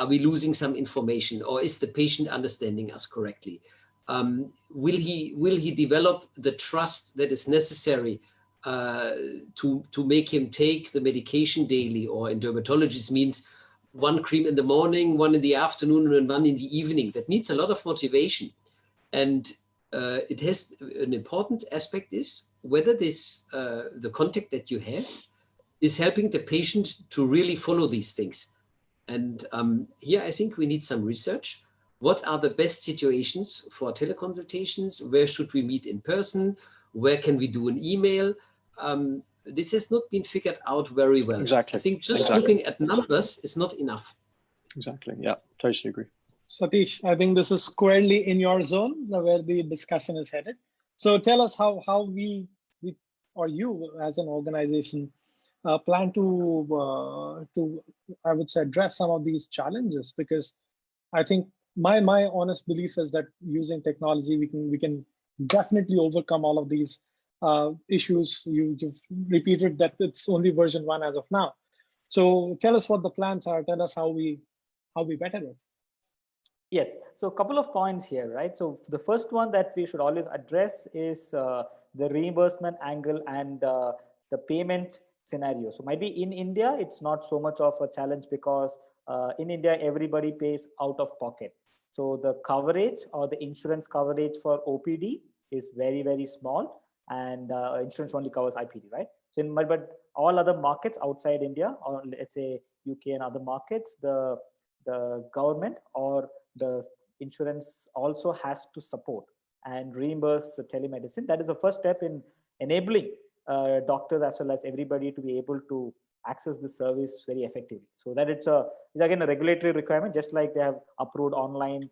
we losing some information, or is the patient understanding us correctly? Will he develop the trust that is necessary to make him take the medication daily, or in dermatology means one cream in the morning, one in the afternoon, and one in the evening? That needs a lot of motivation. And it has an important aspect is whether this the contact that you have is helping the patient to really follow these things. And here I think we need some research. What are the best situations for teleconsultations? Where should we meet in person? Where can we do an email? This has not been figured out very well. Exactly. I think just looking at numbers is not enough. Exactly. Yeah, totally agree. Satish, I think this is squarely in your zone where the discussion is headed. So tell us how we or you as an organization plan to I would say address some of these challenges, because I think my honest belief is that using technology we can definitely overcome all of these issues. You've repeated that it's only version 1 as of now. So tell us what the plans are. Tell us how we better it. Yes, so a couple of points here, right? So the first one that we should always address is the reimbursement angle and the payment scenario. So maybe in India, it's not so much of a challenge because in India, everybody pays out of pocket. So the coverage or the insurance coverage for OPD is very, very small, and insurance only covers IPD, right? So but all other markets outside India, or let's say UK and other markets, the government or the insurance also has to support and reimburse the telemedicine. That is the first step in enabling doctors as well as everybody to be able to access the service very effectively. So that it's again a regulatory requirement, just like they have approved online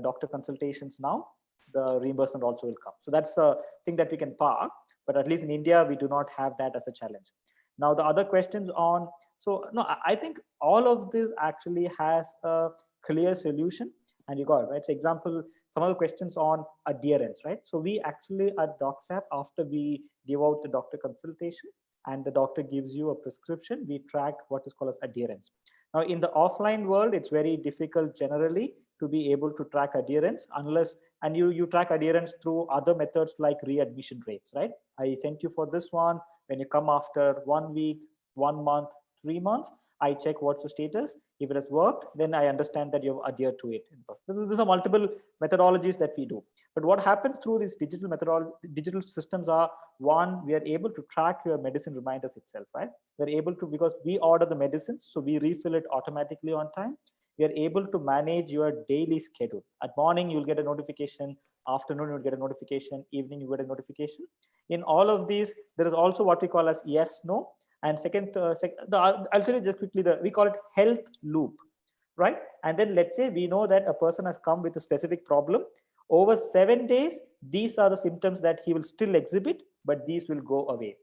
doctor consultations now, the reimbursement also will come. So that's a thing that we can park, but at least in India, we do not have that as a challenge. Now, the other questions on, so no, I think all of this actually has a clear solution, and you got it, right? So example, some of the questions on adherence, right? So we actually at DocsApp, after we give out the doctor consultation and the doctor gives you a prescription, we track what is called as adherence. Now, in the offline world, it's very difficult generally to be able to track adherence unless, and you track adherence through other methods like readmission rates, right? I sent you for this one. When you come after 1 week, 1 month, 3 months, I check what's the status. If it has worked, then I understand that you've adhered to it. These are multiple methodologies that we do. But what happens through these digital systems are, one, we are able to track your medicine reminders itself, right? We're able to, because we order the medicines, so we refill it automatically on time. We are able to manage your daily schedule. At morning, you'll get a notification. Afternoon, you'll get a notification. Evening, you get a notification. In all of these, there is also what we call as yes, no. And second, I'll tell you just quickly, we call it health loop, right? And then let's say we know that a person has come with a specific problem. Over 7 days, these are the symptoms that he will still exhibit, but these will go away.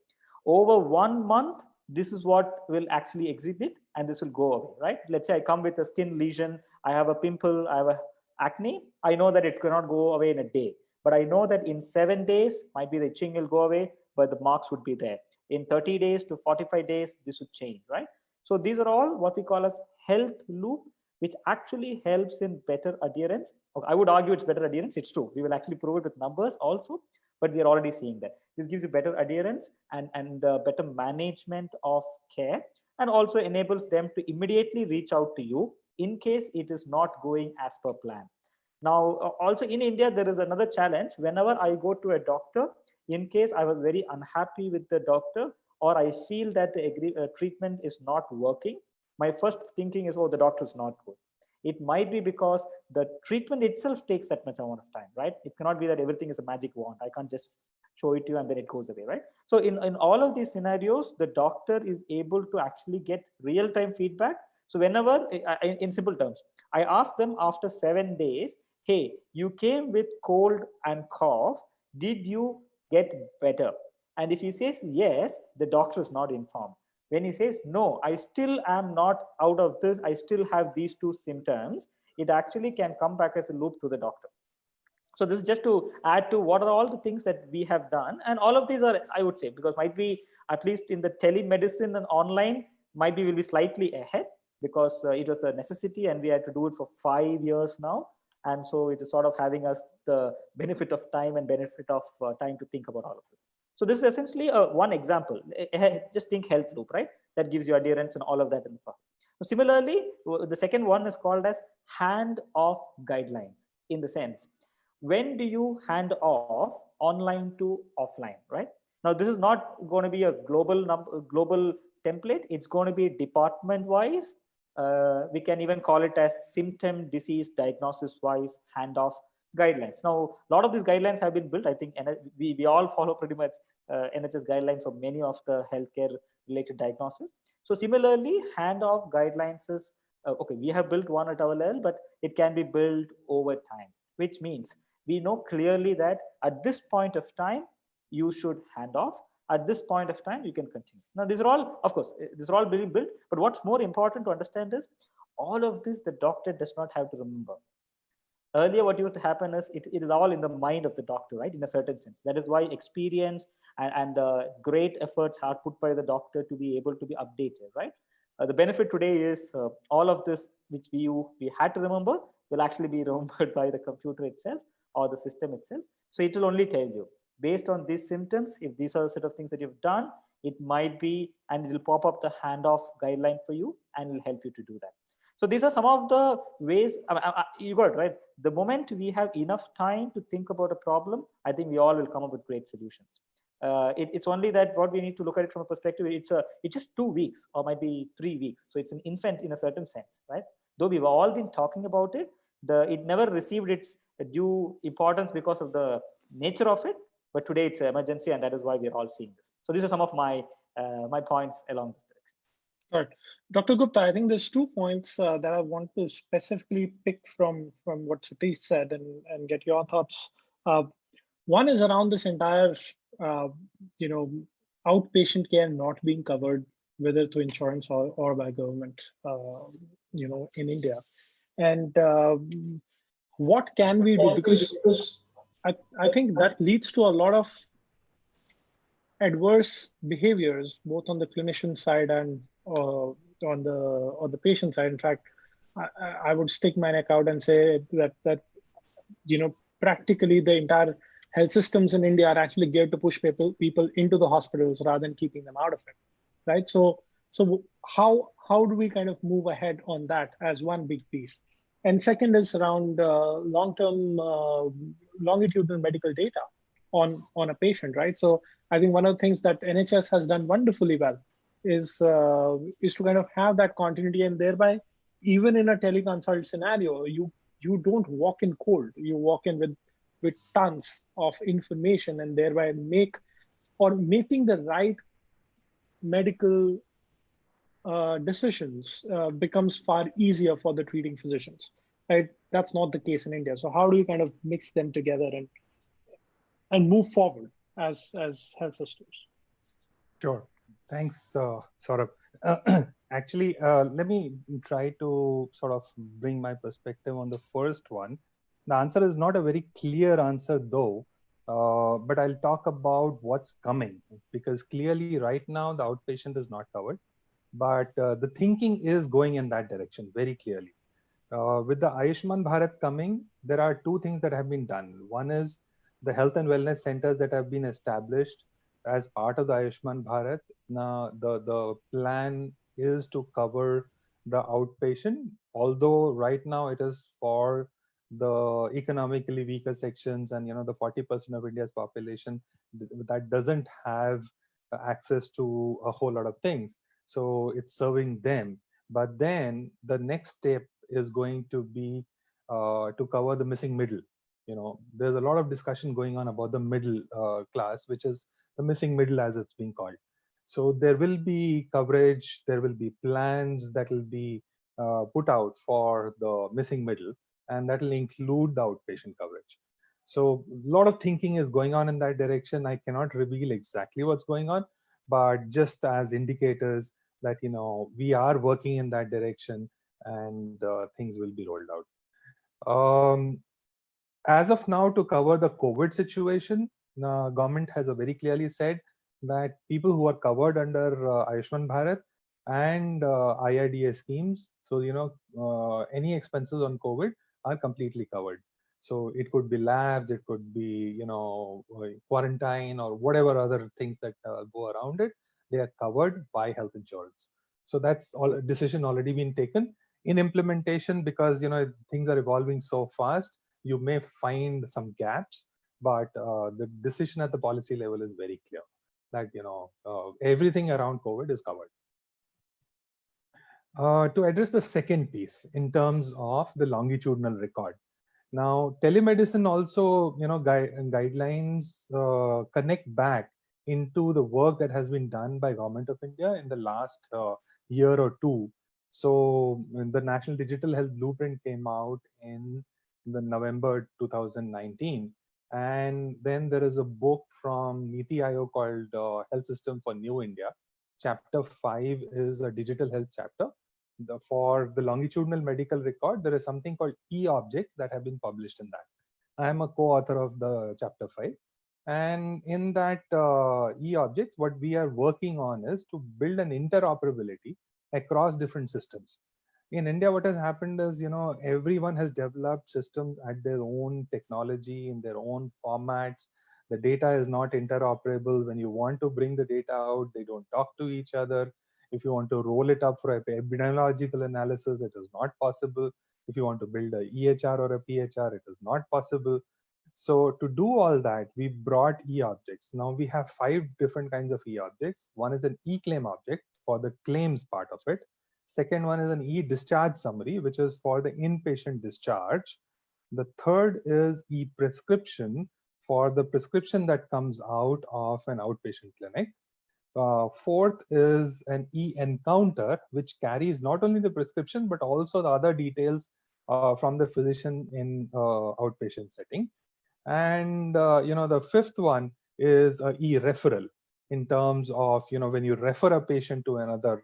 Over 1 month, this is what will actually exhibit, and this will go away, right? Let's say I come with a skin lesion, I have a pimple, I have a acne. I know that it cannot go away in a day, but I know that in 7 days, might be the itching will go away, but the marks would be there. In 30 days to 45 days, this would change, right? So these are all what we call as health loop, which actually helps in better adherence. Okay, I would argue it's better adherence. It's true. We will actually prove it with numbers also, but we are already seeing that. This gives you better adherence and better management of care, and also enables them to immediately reach out to you in case it is not going as per plan. Now, also in India, there is another challenge. Whenever I go to a doctor, in case I was very unhappy with the doctor, or I feel that the treatment is not working, my first thinking is, oh, the doctor is not good. It might be because the treatment itself takes that much amount of time, right? It cannot be that everything is a magic wand. I can't just show it to you and then it goes away, right? So in all of these scenarios, the doctor is able to actually get real-time feedback. So whenever, in simple terms, I ask them after 7 days, hey, you came with cold and cough, did you get better? And if he says yes, the doctor is not informed. When he says no, I still am not out of this, I still have these 2 symptoms, it actually can come back as a loop to the doctor. So this is just to add to what are all the things that we have done. And all of these are, I would say, because might be at least in the telemedicine and online, might be will be slightly ahead because it was a necessity and we had to do it for 5 years now. And so it is sort of having us the benefit of time and benefit of time to think about all of this. So this is essentially one example. Just think health loop, right? That gives you adherence and all of that in the past. So similarly, the second one is called as hand-off guidelines, in the sense, when do you hand off online to offline, right? Now, this is not going to be a global template. It's going to be department-wise. We can even call it as symptom disease diagnosis-wise handoff guidelines. Now, a lot of these guidelines have been built. I think we all follow pretty much NHS guidelines for many of the healthcare-related diagnoses. So similarly, handoff guidelines is, okay, we have built one at our level, but it can be built over time, which means we know clearly that at this point of time, you should hand off. At this point of time, you can continue. Now, these are all, of course, these are all being built. But what's more important to understand is all of this, the doctor does not have to remember. Earlier, what used to happen is it is all in the mind of the doctor, right? In a certain sense. That is why experience and great efforts are put by the doctor to be able to be updated, right? The benefit today is all of this, which we had to remember, will actually be remembered by the computer itself or the system itself. So it will only tell you, based on these symptoms, if these are the set of things that you've done, it might be, and it will pop up the handoff guideline for you and will help you to do that. So these are some of the ways. You got it, right? The moment we have enough time to think about a problem, I think we all will come up with great solutions. It's only that what we need to look at it from a perspective, it's just 2 weeks or might be 3 weeks. So it's an infant in a certain sense, right? Though we've all been talking about it, it never received its due importance because of the nature of it. But today it's an emergency, and that is why we're all seeing this. So these are some of my my points along this direction. All right, Dr. Gupta, I think there's 2 points that I want to specifically pick from what Satish said and get your thoughts. One is around this entire, outpatient care not being covered, whether through insurance or by government, in India. And what can we do? Because I think that leads to a lot of adverse behaviors, both on the clinician side and on the patient side. In fact, I would stick my neck out and say that practically the entire health systems in India are actually geared to push people into the hospitals rather than keeping them out of it, right? So how do we kind of move ahead on that as one big piece? And second is around long-term longitudinal medical data on a patient, right? So I think one of the things that NHS has done wonderfully well is to kind of have that continuity, and thereby, even in a teleconsult scenario, you don't walk in cold. You walk in with tons of information, and thereby making the right medical decisions becomes far easier for the treating physicians, right? That's not the case in India. So how do you kind of mix them together and move forward as health systems? Sure. Thanks, Saurabh. Actually, let me try to sort of bring my perspective on the first one. The answer is not a very clear answer, though, but I'll talk about what's coming, because clearly right now the outpatient is not covered, but the thinking is going in that direction very clearly. With the Ayushman Bharat coming, there are 2 things that have been done. One is the health and wellness centers that have been established as part of the Ayushman Bharat. Now, the plan is to cover the outpatient, although right now it is for the economically weaker sections, and the 40% of India's population that doesn't have access to a whole lot of things. So it's serving them. But then the next step is going to be to cover the missing middle. There's a lot of discussion going on about the middle class, which is the missing middle as it's being called. So there will be coverage, there will be plans that will be put out for the missing middle, and that will include the outpatient coverage. So a lot of thinking is going on in that direction. I cannot reveal exactly what's going on, but just as indicators that we are working in that direction, and things will be rolled out. As of now, to cover the COVID situation, government has very clearly said that people who are covered under Ayushman Bharat and IRDA schemes, so any expenses on COVID are completely covered. So it could be labs, it could be quarantine or whatever other things that go around it. They are covered by health insurance. So that's all decision already been taken. In implementation, because things are evolving so fast, you may find some gaps, but the decision at the policy level is very clear that everything around COVID is covered. To address the second piece in terms of the longitudinal record. Now, telemedicine also, guidelines connect back into the work that has been done by Government of India in the last year or 2. So the National Digital Health Blueprint came out in the November 2019. And then there is a book from Niti Aayog called Health System for New India. Chapter 5 is a digital health chapter. For the longitudinal medical record, there is something called e-objects that have been published in that. I am a co-author of the chapter 5. And in that e-objects, what we are working on is to build an interoperability across different systems. In India, what has happened is, everyone has developed systems at their own technology, in their own formats. The data is not interoperable. When you want to bring the data out, they don't talk to each other. If you want to roll it up for epidemiological analysis, it is not possible. If you want to build a EHR or a PHR, it is not possible. So to do all that, we brought e-objects. Now we have 5 different kinds of e-objects. One is an e-claim object for the claims part of it. Second one is an e-discharge summary, which is for the inpatient discharge. The third is e-prescription for the prescription that comes out of an outpatient clinic. Fourth is an e-encounter, which carries not only the prescription, but also the other details from the physician in outpatient setting. And the fifth one is e-referral, in terms of when you refer a patient to another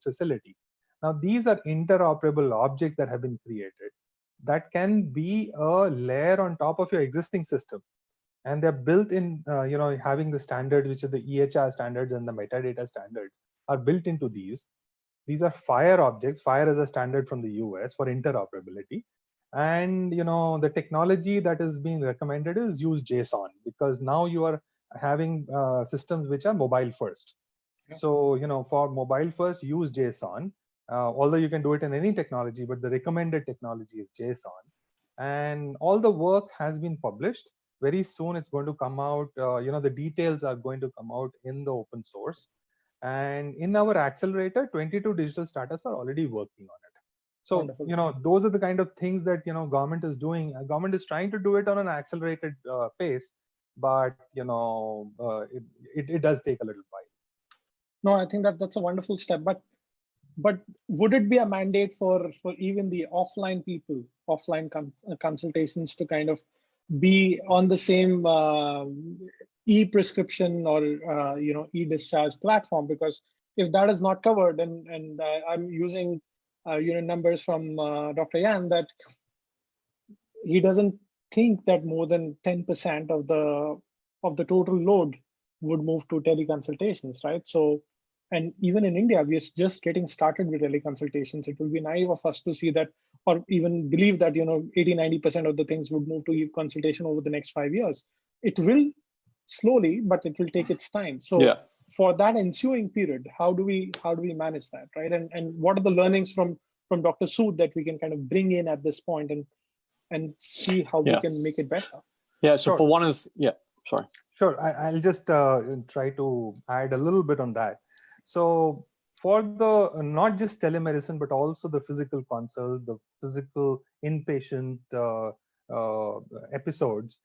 facility. Now these are interoperable objects that have been created that can be a layer on top of your existing system, and they're built in having the standards, which are the EHR standards and the metadata standards are built into these. These are FHIR objects. FHIR is a standard from the US for interoperability. And the technology that is being recommended is use JSON, because now you are having systems which are mobile first. Yeah. So for mobile first, use JSON. Although you can do it in any technology, but the recommended technology is JSON. And all the work has been published. Very soon it's going to come out. The details are going to come out in the open source. And in our accelerator, 22 digital startups are already working on it. So, wonderful. Those are the kind of things that, government is doing. Government is trying to do it on an accelerated pace, but, it does take a little while. No, I think that's a wonderful step. But would it be a mandate for even the offline people, offline consultations to kind of be on the same e-prescription or, e-discharge platform? Because if that is not covered, and I'm using numbers from Dr. Yan, that he doesn't think that more than 10% of the total load would move to teleconsultations, right? So, and even in India, we are just getting started with teleconsultations. It will be naive of us to see that, or even believe that 80-90% of the things would move to e-consultation over the next 5 years. It will slowly, but it will take its time. So. Yeah. For that ensuing period, how do we manage that, right? And what are the learnings from Dr. Sood that we can kind of bring in at this point and see how we can make it better? Yeah. So for one of sorry. Sure. I'll just try to add a little bit on that. So for the not just telemedicine, but also the physical consult, the physical inpatient episodes,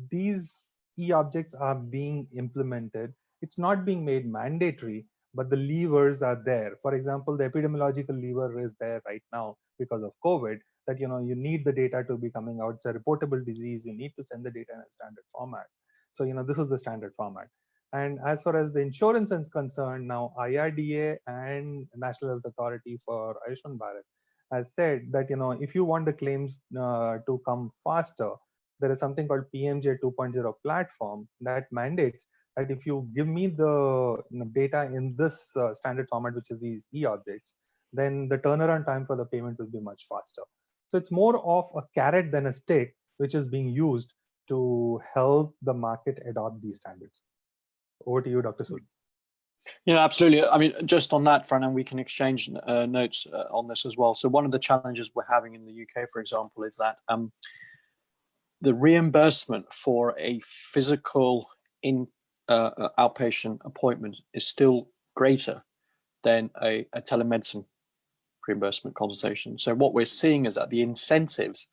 these e-objects are being implemented. It's not being made mandatory, but the levers are there. For example, the epidemiological lever is there right now because of COVID, that you need the data to be coming out. It's a reportable disease. You need to send the data in a standard format. So this is the standard format. And as far as the insurance is concerned, now IRDA and National Health Authority for Ayushman Bharat has said that if you want the claims to come faster, there is something called PMJ 2.0 platform that mandates that if you give me the data in this standard format, which is these e-objects, then the turnaround time for the payment will be much faster. So it's more of a carrot than a stick, which is being used to help the market adopt these standards. Over to you, Dr. Sood. Absolutely. I mean, just on that front, and we can exchange notes on this as well. So one of the challenges we're having in the UK, for example, is that the reimbursement for a physical outpatient appointment is still greater than a telemedicine reimbursement consultation. So what we're seeing is that the incentives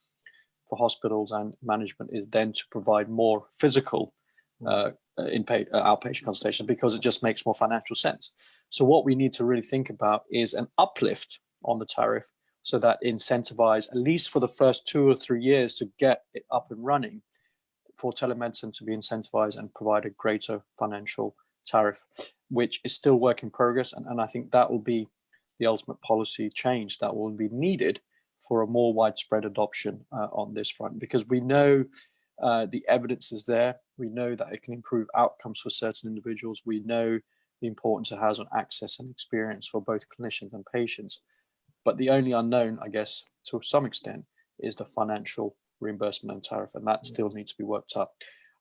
for hospitals and management is then to provide more physical outpatient consultations, because it just makes more financial sense. So what we need to really think about is an uplift on the tariff, so that incentivize, at least for the first 2 or 3 years, to get it up and running, for telemedicine to be incentivized and provide a greater financial tariff, which is still work in progress. And I think that will be the ultimate policy change that will be needed for a more widespread adoption on this front, because we know the evidence is there. We know that it can improve outcomes for certain individuals. We know the importance it has on access and experience for both clinicians and patients. But the only unknown, I guess, to some extent, is the financial reimbursement and tariff, and that still needs to be worked up.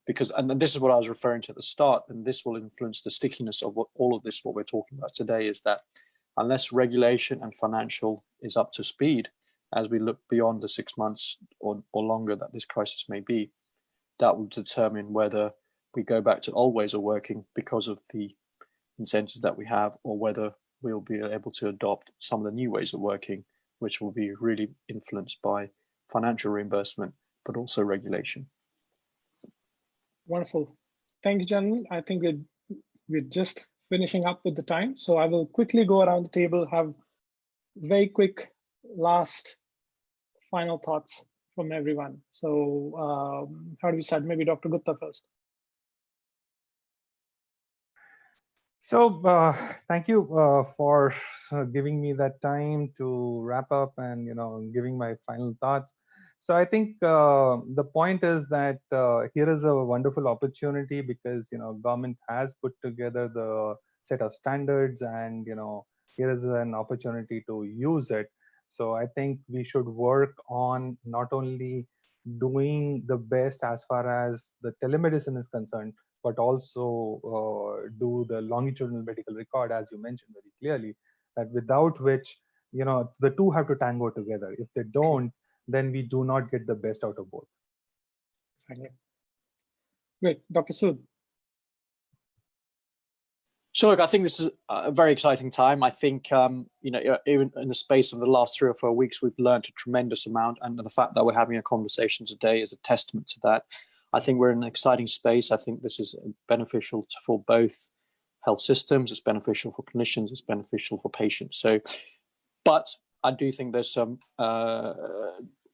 Because, and this is what I was referring to at the start, and this will influence the stickiness of all of this, what we're talking about today, is that unless regulation and financial is up to speed, as we look beyond the 6 months or longer that this crisis may be, that will determine whether we go back to old ways of working because of the incentives that we have, or whether we'll be able to adopt some of the new ways of working, which will be really influenced by financial reimbursement, but also regulation. Wonderful. Thank you, gentlemen. I think we're just finishing up with the time. So I will quickly go around the table, have very quick last final thoughts from everyone. So how do we start? Maybe Dr. Gupta first. So thank you for giving me that time to wrap up and giving my final thoughts. So I think the point is that here is a wonderful opportunity because government has put together the set of standards, and here is an opportunity to use it. So I think we should work on not only doing the best as far as the telemedicine is concerned, but also do the longitudinal medical record, as you mentioned very clearly, that without which, the two have to tango together. If they don't, then we do not get the best out of both. Exactly. Great. Dr. Sood. So look, I think this is a very exciting time. I think, even in the space of the last 3 or 4 weeks, we've learned a tremendous amount. And the fact that we're having a conversation today is a testament to that. I think we're in an exciting space. I think this is beneficial for both health systems. It's beneficial for clinicians. It's beneficial for patients. But I do think there's some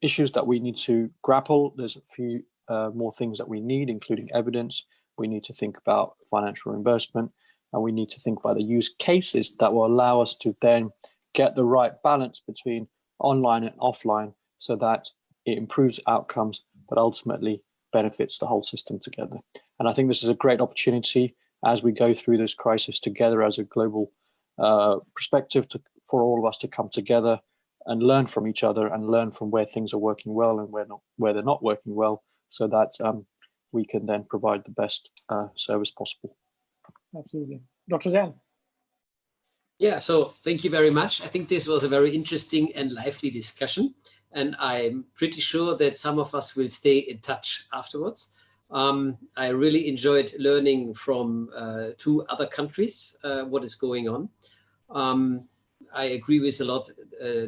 issues that we need to grapple. There's a few more things that we need, including evidence. We need to think about financial reimbursement, and we need to think about the use cases that will allow us to then get the right balance between online and offline so that it improves outcomes, but ultimately benefits the whole system together. And I think this is a great opportunity as we go through this crisis together as a global perspective for all of us to come together and learn from each other and learn from where things are working well and where they're not working well, so that we can then provide the best service possible. Absolutely. Dr. Zain. Yeah, so thank you very much. I think this was a very interesting and lively discussion, and I'm pretty sure that some of us will stay in touch afterwards. I really enjoyed learning from 2 other countries what is going on. I agree with a lot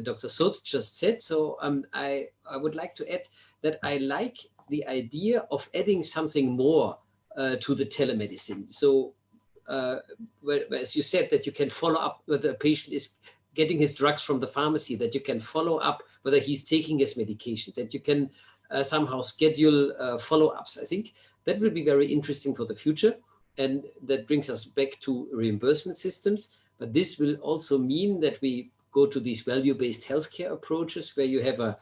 Dr. Sood just said. So I would like to add that I like the idea of adding something more to the telemedicine. So as you said, that you can follow up whether a patient is getting his drugs from the pharmacy, that you can follow up whether he's taking his medication, that you can somehow schedule follow-ups. I think that will be very interesting for the future. And that brings us back to reimbursement systems. But this will also mean that we go to these value-based healthcare approaches where you have a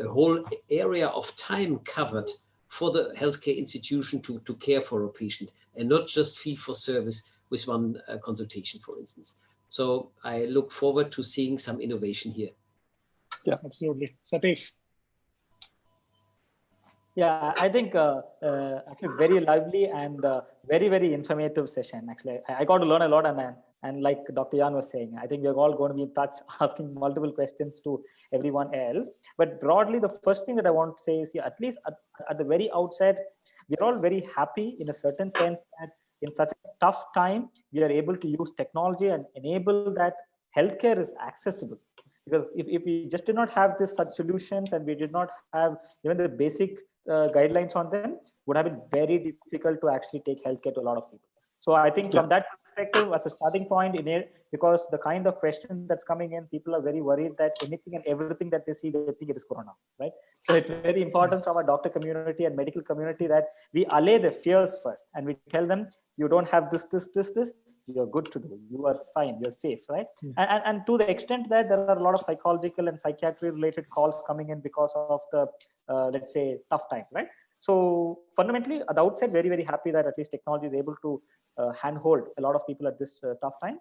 whole area of time covered for the healthcare institution to care for a patient, and not just fee for service with one consultation, for instance. So I look forward to seeing some innovation here. Yeah, absolutely. Satish. Yeah, I think actually very lively and very, very informative session. Actually, I got to learn a lot, and like Dr. Jan was saying, I think we're all going to be in touch, asking multiple questions to everyone else. But broadly, the first thing that I want to say is, at least at the very outset, we're all very happy in a certain sense that in such a tough time, we are able to use technology and enable that healthcare is accessible. Because if we just did not have such solutions and we did not have even the basic guidelines on them, would have been very difficult to actually take healthcare to a lot of people. So I think from that perspective, as a starting point in it, because the kind of question that's coming in, people are very worried that anything and everything that they see, they think it is corona, right? So it's very important from our doctor community and medical community that we allay the fears first, and we tell them, you don't have this, you're good to do, you are fine, you're safe, right? And to the extent that there are a lot of psychological and psychiatry related calls coming in because of the, let's say, tough time, right? So fundamentally, at the outset, very, very happy that at least technology is able to handhold a lot of people at this tough time.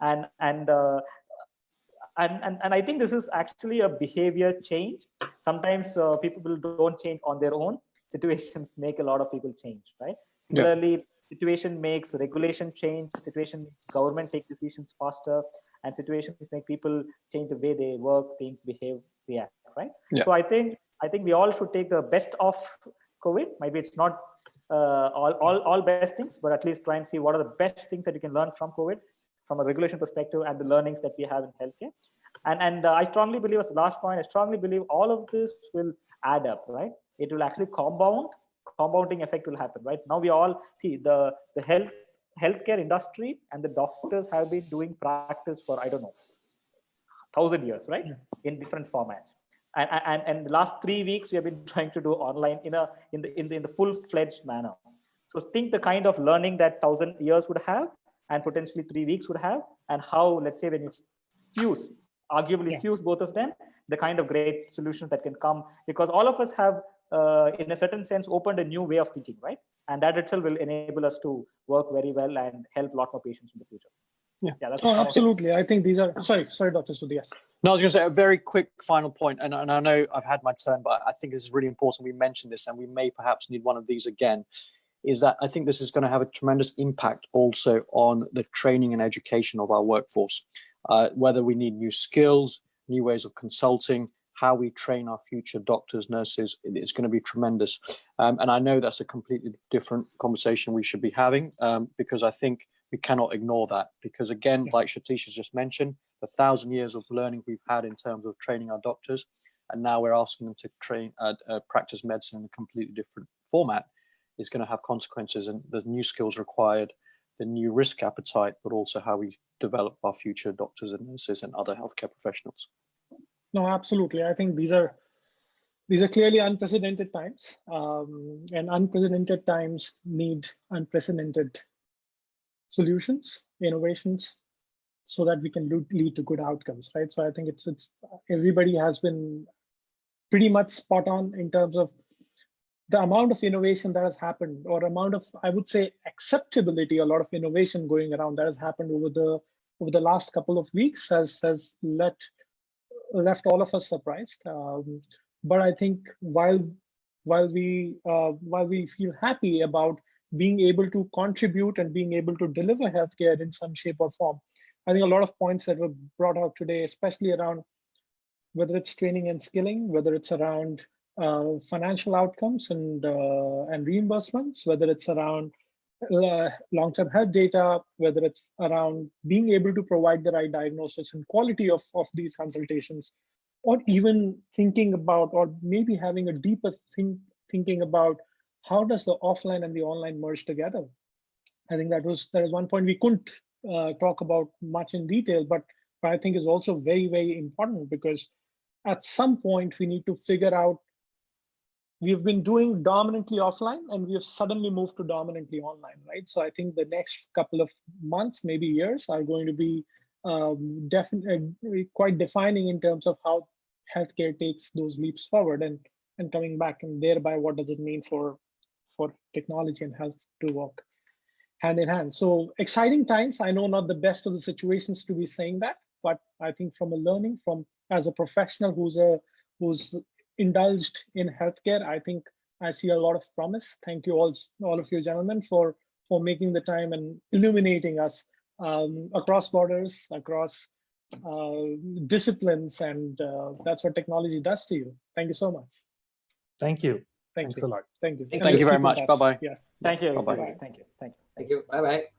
And and I think this is actually a behavior change. Sometimes people don't change on their own. Situations make a lot of people change, right? Similarly, situation makes regulation change. Situation makes government take decisions faster, and situations make people change the way they work, think, behave, react, right? So I think we all should take the best of COVID. Maybe it's not all best things, but at least try and see what are the best things that you can learn from COVID, from a regulation perspective, and the learnings that we have in healthcare. And I strongly believe, as the last point, I strongly believe all of this will add up, right? It will actually compounding effect will happen, right? Now we all see the healthcare industry and the doctors have been doing practice for, I don't know, 1,000 years, right? In different formats. And the last 3 weeks we have been trying to do online in the full-fledged manner. So think the kind of learning that 1,000 years would have, and potentially 3 weeks would have, and how, let's say, when you fuse both of them, the kind of great solutions that can come, because all of us have, in a certain sense, opened a new way of thinking, right? And that itself will enable us to work very well and help a lot more patients in the future. That's absolutely. I think these are, sorry, Dr. Sood, yes. No, I was going to say a very quick final point, and I know I've had my turn, but I think it's really important we mention this, and we may perhaps need one of these again, is that I think this is going to have a tremendous impact also on the training and education of our workforce, whether we need new skills, new ways of consulting, how we train our future doctors, nurses. It's going to be tremendous. And I know that's a completely different conversation we should be having, because I think we cannot ignore that, because again, like Satish has just mentioned, 1,000 years of learning we've had in terms of training our doctors, and now we're asking them to train, practice medicine in a completely different format, is going to have consequences, and the new skills required, the new risk appetite, but also how we develop our future doctors and nurses and other healthcare professionals. No, absolutely. I think these are clearly unprecedented times, and unprecedented times need unprecedented solutions, innovations, so that we can lead to good outcomes, right? So I think it's everybody has been pretty much spot on in terms of the amount of innovation that has happened, or amount of, I would say, acceptability, a lot of innovation going around that has happened over the last couple of weeks has left all of us surprised. But I think while we feel happy about being able to contribute and being able to deliver healthcare in some shape or form, I think a lot of points that were brought out today, especially around whether it's training and skilling, whether it's around financial outcomes and reimbursements, whether it's around long-term health data, whether it's around being able to provide the right diagnosis and quality of these consultations, or even thinking about, or maybe having a deeper thinking about how does the offline and the online merge together. I think that is one point we couldn't talk about much in detail, but I think is also very, very important, because at some point we need to figure out, we've been doing dominantly offline and we have suddenly moved to dominantly online, right? So I think the next couple of months, maybe years, are going to be definitely quite defining in terms of how healthcare takes those leaps forward and coming back, and thereby what does it mean for technology and health to work hand in hand. So exciting times. I know not the best of the situations to be saying that, but I think from a learning, from as a professional who's indulged in healthcare, I think I see a lot of promise. Thank you all of you gentlemen for making the time and illuminating us across borders, across disciplines, and that's what technology does to you. Thank you so much. Thank you. Thanks a lot. Thank you. Thank you very much. Bye-bye. Yes. Thank you. Bye-bye. Thank you. Thank you. Bye-bye.